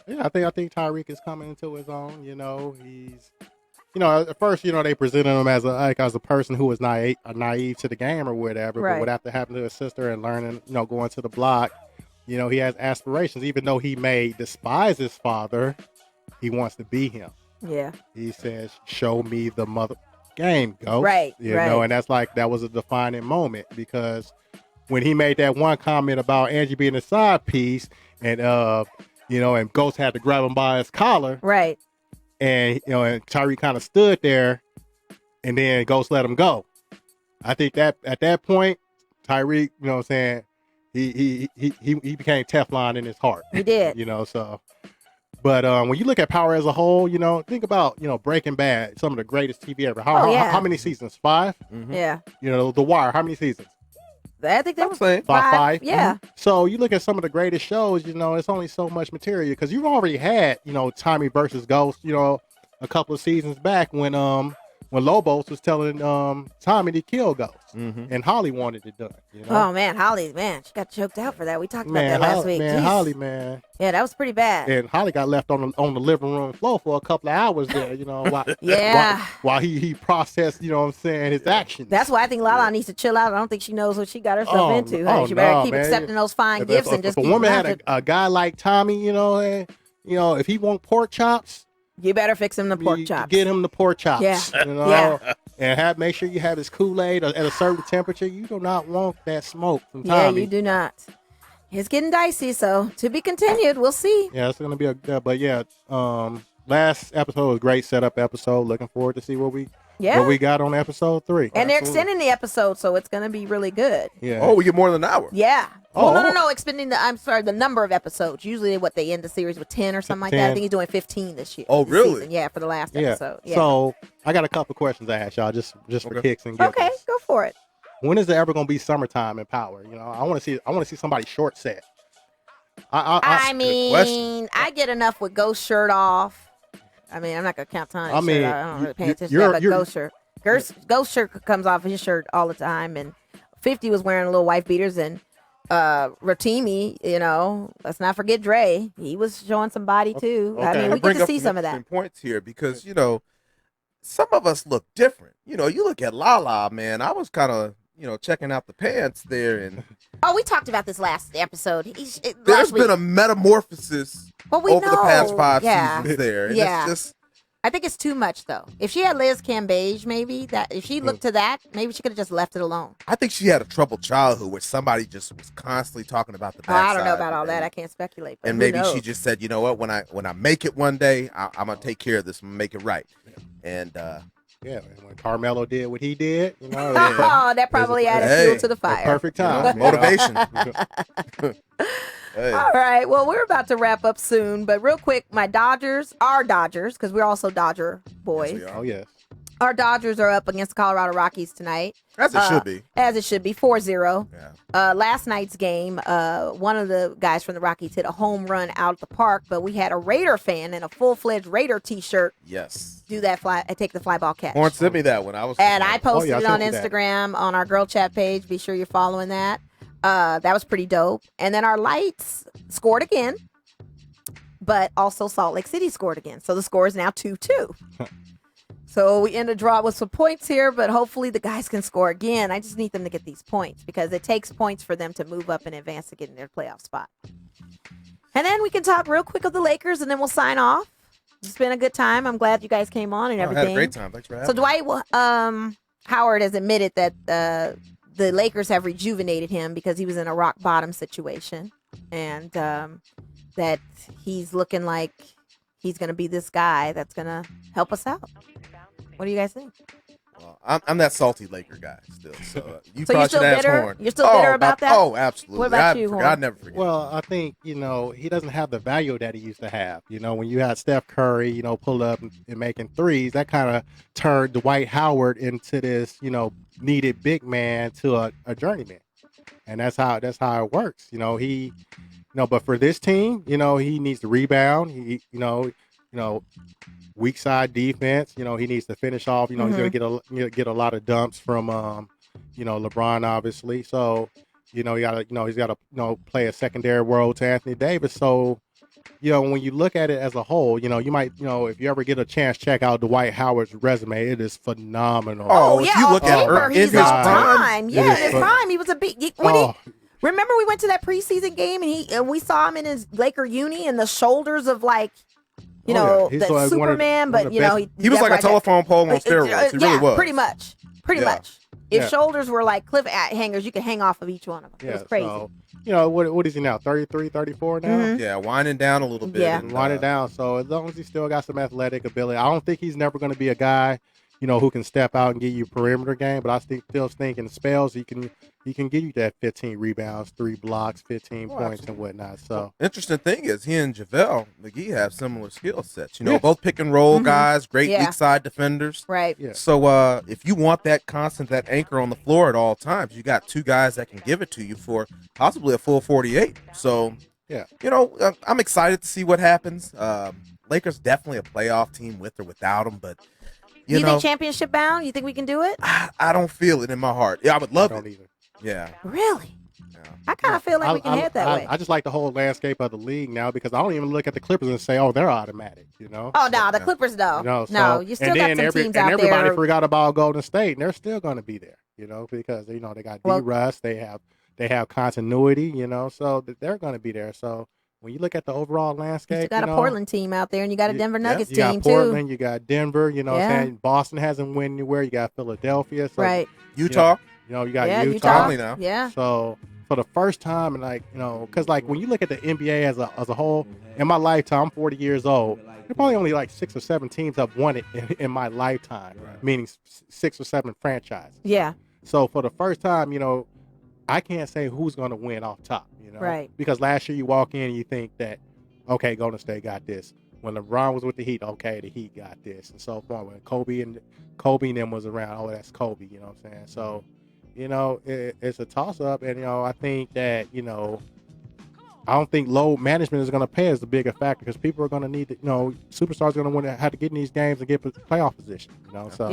S4: Yeah, I think Tyreek is coming into his own. You know, he's, you know, at first, you know, they presented him as a person who was naive to the game or whatever.
S3: Right.
S4: But what after happened to his sister and learning, you know, going to the block, you know, he has aspirations. Even though he may despise his father, he wants to be him.
S3: Yeah.
S4: He says, "Show me the mother game, go."
S3: Right.
S4: You know, and that was a defining moment, because when he made that one comment about Angie being a side piece, and you know, and Ghost had to grab him by his collar,
S3: right?
S4: And you know, and Tyree kind of stood there, and then Ghost let him go. I think that at that point, Tyree, you know what I'm saying, he became Teflon in his heart.
S3: He did.
S4: You know, so. But when you look at Power as a whole, you know, think about, you know, Breaking Bad, some of the greatest TV ever. How many seasons? 5?
S5: Mm-hmm.
S3: Yeah.
S4: You know, The Wire, how many seasons?
S3: I think that was
S4: five.
S3: Yeah.
S4: Mm-hmm. So you look at some of the greatest shows, you know, it's only so much material, because you've already had, you know, Tommy versus Ghost, you know, a couple of seasons back when Lobos was telling Tommy to kill Ghost, and Holly wanted it done. You know?
S3: Oh man, Holly, she got choked out for that. We talked about that last week.
S4: Man, Holly, man.
S3: Yeah, that was pretty bad.
S4: And Holly got left on the living room floor for a couple of hours there, you know, while he processed, you know what I'm saying, his actions.
S3: That's why I think Lala needs to chill out. I don't think she knows what she got herself into. She better keep accepting those fine gifts and just keep.
S4: If a woman had a guy like Tommy, you know, if he want pork chops,
S3: you better fix him the pork chops.
S4: Get him the pork chops.
S3: Yeah.
S4: You know? And make sure you have his Kool-Aid at a certain temperature. You do not want that smoke from Tommy.
S3: Yeah, you do not. It's getting dicey, so to be continued. We'll see.
S4: Yeah, it's gonna be last episode was a great setup episode. Looking forward to see what we
S3: Yeah.
S4: what we got on episode 3.
S3: And they're extending the episode, so it's going to be really good.
S4: Yeah.
S5: Oh, we get more than an hour.
S3: Yeah.
S5: Oh.
S3: Well, no. Extending the number of episodes. Usually they end the series with 10 or something like that. I
S4: 10.
S3: think he's doing 15 this year.
S5: Oh,
S3: this
S5: really?
S3: season. Yeah, for the last
S4: Yeah.
S3: episode. Yeah.
S4: So I got a couple questions to ask y'all, just for kicks and giggles.
S3: Okay, go for it.
S4: When is it ever going to be summertime in Power? You know, I want to see somebody short set.
S3: I mean,
S5: question.
S3: I get enough with Ghost shirt off. I mean, I'm not gonna count Tony's
S4: I mean,
S3: shirt. I don't really pay attention to
S4: you're-
S3: that, but
S4: you're-
S3: Ghost shirt. Ghost shirt comes off his shirt all the time, and 50 was wearing little wife beaters, and Rotimi, you know, let's not forget Dre. He was showing some body too. I
S4: Okay.
S3: mean, we get to see some of that.
S5: Interesting points here because some of us look different. You look at Lala, man. I was kind of checking out the pants there, and
S3: Oh, we talked about this last episode.
S5: there's been a metamorphosis over the past 5 seasons there. And
S3: Yeah.
S5: it's just,
S3: I think it's too much though. If she had Liz Cambage, maybe that if she looked to that, maybe she could have just left it alone.
S5: I think she had a troubled childhood where somebody just was constantly talking about the
S3: Oh,
S5: backside.
S3: I don't know about all
S5: and-
S3: that. I can't speculate. But
S5: And
S3: who
S5: maybe
S3: knows?
S5: she just said, you know what, when I make it one day, I'm gonna take care of this and make it right. And
S4: Yeah, and when Carmelo did what he did, you know,
S3: Oh, that probably added
S5: Hey,
S3: fuel to the fire.
S4: perfect time.
S5: motivation. Hey.
S3: All right. Well, we're about to wrap up soon, but real quick, our Dodgers, because we're also Dodger boys.
S5: Yes, we are.
S4: Oh yes.
S3: Our Dodgers are up against Colorado Rockies tonight.
S5: As it should be.
S3: As it should be, 4-0.
S5: Yeah.
S3: Last night's game, one of the guys from the Rockies hit a home run out of the park, but we had a Raider fan in a full-fledged Raider T-shirt
S5: Yes.
S3: do that take the fly ball catch.
S5: Horn sent me that one.
S3: And I posted
S4: yeah, I
S3: it on
S4: sent you that.
S3: Instagram on our Girl Chat page. Be sure you're following that. That was pretty dope. And then our Lights scored again, but also Salt Lake City scored again. So the score is now 2-2. So we end a draw with some points here, but hopefully the guys can score again. I just need them to get these points because it takes points for them to move up and advance to get in their playoff spot. And then we can talk real quick of the Lakers, and then we'll sign off. It's been a good time. I'm glad you guys came on and
S5: I
S3: everything.
S5: had a great time. Thanks for having
S3: So
S5: me.
S3: Dwight Howard has admitted that the Lakers have rejuvenated him because he was in a rock bottom situation, and that he's looking like he's going to be this guy that's going to help us out. What do you guys think?
S5: Well, I'm that salty Laker guy still. So you
S3: So
S5: probably
S3: you're still
S5: should ask
S3: bitter?
S5: Horn.
S3: You're still bitter about that?
S5: Oh, absolutely.
S3: What about you, Horn?
S5: I'd never forget.
S4: Well, I think, he doesn't have the value that he used to have. When you had Steph Curry, pull up and making threes, that kind of turned Dwight Howard into this, needed big man to a journeyman. And that's how it works. But for this team, he needs to rebound. He, weak side defense. He needs to finish off. He's going to get a lot of dumps from, LeBron, obviously. So, he's got to play a secondary role to Anthony Davis. So, when you look at it as a whole, you might, if you ever get a chance, check out Dwight Howard's resume. It is phenomenal.
S5: Oh,
S3: yeah,
S5: if you
S3: on
S5: look at
S3: paper,
S5: her in
S3: he's
S5: his
S3: on
S5: prime,
S3: prime. Yeah, in his prime, he was a big. Remember we went to that preseason game and we saw him in his Laker uni and the shoulders of
S4: He's
S3: the
S4: like one of
S3: Superman,
S4: the
S3: but
S4: best-
S5: he was like a telephone pole on steroids. He really was.
S3: Pretty much.
S5: Yeah.
S3: If
S4: Yeah.
S3: shoulders were like cliff hangers, you could hang off of each one of them. It was crazy.
S4: So, what is he now? 33, 34 now?
S3: Mhm.
S5: Yeah, winding down a little bit.
S3: Yeah.
S5: and,
S4: Wind it down. So as long as he still got some athletic ability, I don't think he's never going to be a guy, who can step out and give you perimeter game. But I still think in spells he can give you that 15 rebounds, 3 blocks, 15 points and whatnot. So
S5: Interesting thing is he and JaVale McGee have similar skill sets. Both pick and roll guys, great
S3: Yeah.
S5: weak side defenders.
S3: Right.
S4: Yeah.
S5: So if you want that constant, that anchor on the floor at all times, you got 2 guys that can give it to you for possibly a full 48. So
S4: yeah,
S5: I'm excited to see what happens. Lakers definitely a playoff team with or without them, but
S3: You think championship bound? You think we can do it?
S5: I don't feel it in my heart. Yeah, I would love
S4: I don't
S5: it.
S4: either.
S5: Yeah.
S3: Really?
S5: Yeah.
S3: I kind of feel like we can head that way.
S4: I just like the whole landscape of the league now because I don't even look at the Clippers and say, oh, they're automatic,
S3: Oh no, the Clippers though.
S4: So,
S3: You still got some teams out
S4: everybody
S3: there.
S4: forgot about Golden State, and they're still going to be there, because they got D-Russ, they have continuity, so they're going to be there. So when you look at the overall landscape,
S3: You got a Portland team out there, and you got a Denver Nuggets
S4: you
S3: team
S4: got Portland,
S3: too.
S4: you got Denver,
S3: Yeah.
S4: saying Boston hasn't won anywhere. You got Philadelphia, so,
S3: Right.
S5: Utah.
S4: You got
S3: Yeah,
S4: Utah.
S3: Utah.
S5: Finally now.
S3: Yeah.
S4: So for the first time, and because when you look at the NBA as a whole, in my lifetime, I'm 40 years old. There probably only like 6 or 7 teams have won it in my lifetime, meaning 6 or 7 franchises.
S3: Yeah.
S4: So for the first time, I can't say who's going to win off top,
S3: Right.
S4: Because last year you walk in and you think that, okay, Golden State got this. When LeBron was with the Heat, okay, the Heat got this, and so forth. When Kobe and them was around, oh, that's Kobe, you know what I'm saying? So, it's a toss-up, and, I think that, I don't think load management is going to pay as the bigger factor because people are going to need to, superstars are going to want to have to get in these games and get playoff position, so.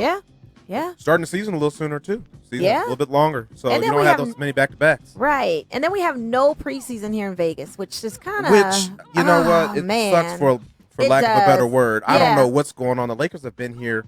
S3: Yeah.
S5: Starting the season a little sooner, too. A little bit longer, so
S3: And
S5: you
S3: then
S5: don't
S3: we
S5: have
S3: have-
S5: those many back-to-backs.
S3: Right. And then we have no preseason here in Vegas, which is kind of.
S5: Which, you know what? It sucks for
S3: It
S5: lack of a better
S3: does.
S5: word. I
S3: Yeah.
S5: don't know what's going on. The Lakers have been here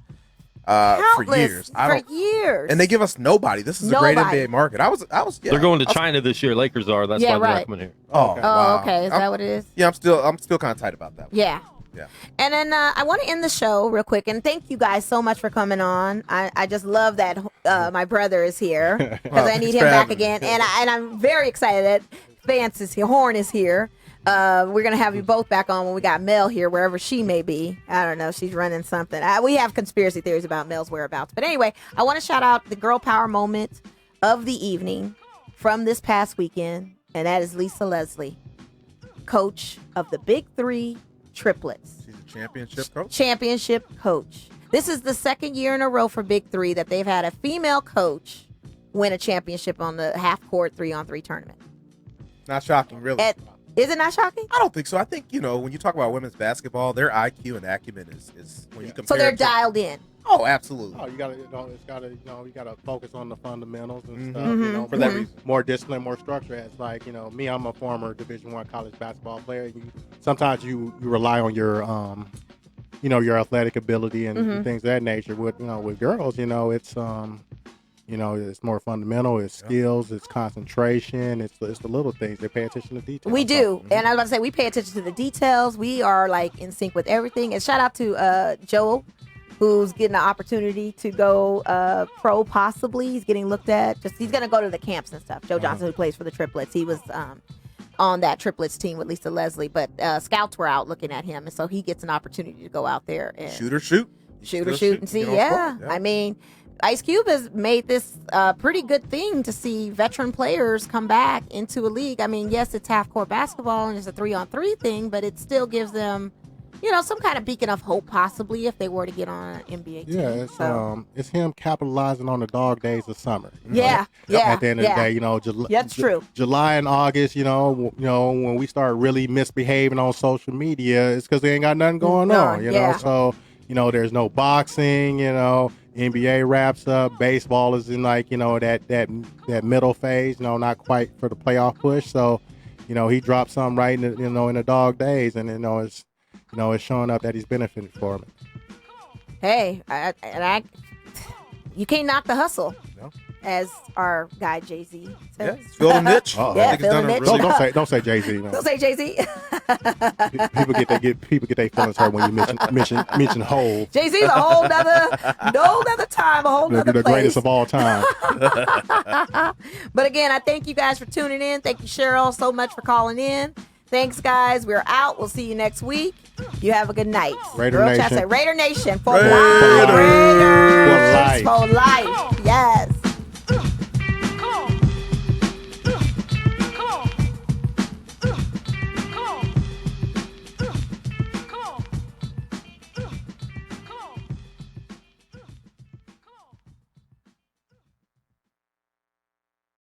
S5: for
S3: Countless,
S5: years.
S3: for years.
S5: And they give us nobody. This is a great NBA market. I was. Yeah,
S6: They're going to China this year. Lakers are. That's why they're not coming here.
S5: Oh, wow.
S3: Okay. Is that what it is?
S5: Yeah, I'm still kind of tight about that one.
S3: Yeah.
S5: Yeah.
S3: And then I want to end the show real quick, and thank you guys so much for coming on. I just love that my brother is here because I need him back again, and I'm very excited that Vance is here, Horn is here. We're gonna have you both back on when we got Mel here, wherever she may be. I don't know, she's running something. We have conspiracy theories about Mel's whereabouts, but anyway, I want to shout out the girl power moment of the evening from this past weekend, and that is Lisa Leslie, coach of the Big Three triplets.
S5: She's a championship coach.
S3: Championship coach. This is the second year in a row for Big Three that they've had a female coach win a championship on the half-court 3-on-3 tournament.
S5: Not shocking, really.
S3: Is it not shocking?
S5: I don't think so. I think, when you talk about women's basketball, their IQ and acumen is when you compare.
S3: So they're
S5: to-
S3: dialed in.
S5: Oh, absolutely.
S4: Oh, you gotta, you gotta focus on the fundamentals and stuff.
S3: Mhm.
S4: For that reason, more discipline, more structure. It's like, me, I'm a former Division I college basketball player. Sometimes you rely on your, your athletic ability and things of that nature. With girls, it's it's more fundamental. It's skills. It's concentration. It's the little things. They pay attention to details.
S3: We do. And I was about to say, we pay attention to the details. We are like in sync with everything. And shout out to Joel, who's getting an opportunity to go pro possibly. He's getting looked at. He's going to go to the camps and stuff. Joe Johnson, who plays for the triplets. He was on that triplets team with Lisa Leslie. But scouts were out looking at him. And so he gets an opportunity to go out there and
S5: shoot or shoot.
S3: And see. Yeah. I mean, Ice Cube has made this pretty good thing to see veteran players come back into a league. I mean, yes, it's half-court basketball and it's a 3-on-3 thing, but it still gives them, some kind of beacon of hope possibly if they were to get on an NBA team.
S4: Yeah, it's him capitalizing on the dog days of summer.
S3: Yeah.
S4: At the end of the day,
S3: That's true.
S4: July and August, when we start really misbehaving on social media, it's because they ain't got nothing going on.
S3: Yeah.
S4: So there's no boxing. NBA wraps up. Baseball is in that middle phase. Not quite for the playoff push. So, he dropped something right in the dog days, and it's showing up that he's benefiting from it.
S3: Hey, you can't knock the hustle.
S5: No.
S3: As our guy Jay-Z says.
S5: Yeah, fill the niche.
S4: Uh-oh.
S3: Yeah,
S5: I think
S3: fill
S5: it's
S3: the
S5: done a
S3: niche.
S5: really
S4: Don't say Jay-Z. No.
S3: Don't say Jay-Z.
S4: People get their feelings hurt when you mention Hov.
S3: Jay-Z's a whole nother time, a whole nother
S4: The
S3: place.
S4: greatest of all time.
S3: But again, I thank you guys for tuning in. Thank you, Cheryl, so much for calling in. Thanks, guys. We're out. We'll see you next week. You have a good night.
S4: Raider Nation.
S3: Raider Nation for
S5: Raiders.
S3: life. Raiders
S4: For life.
S3: for life. Yes.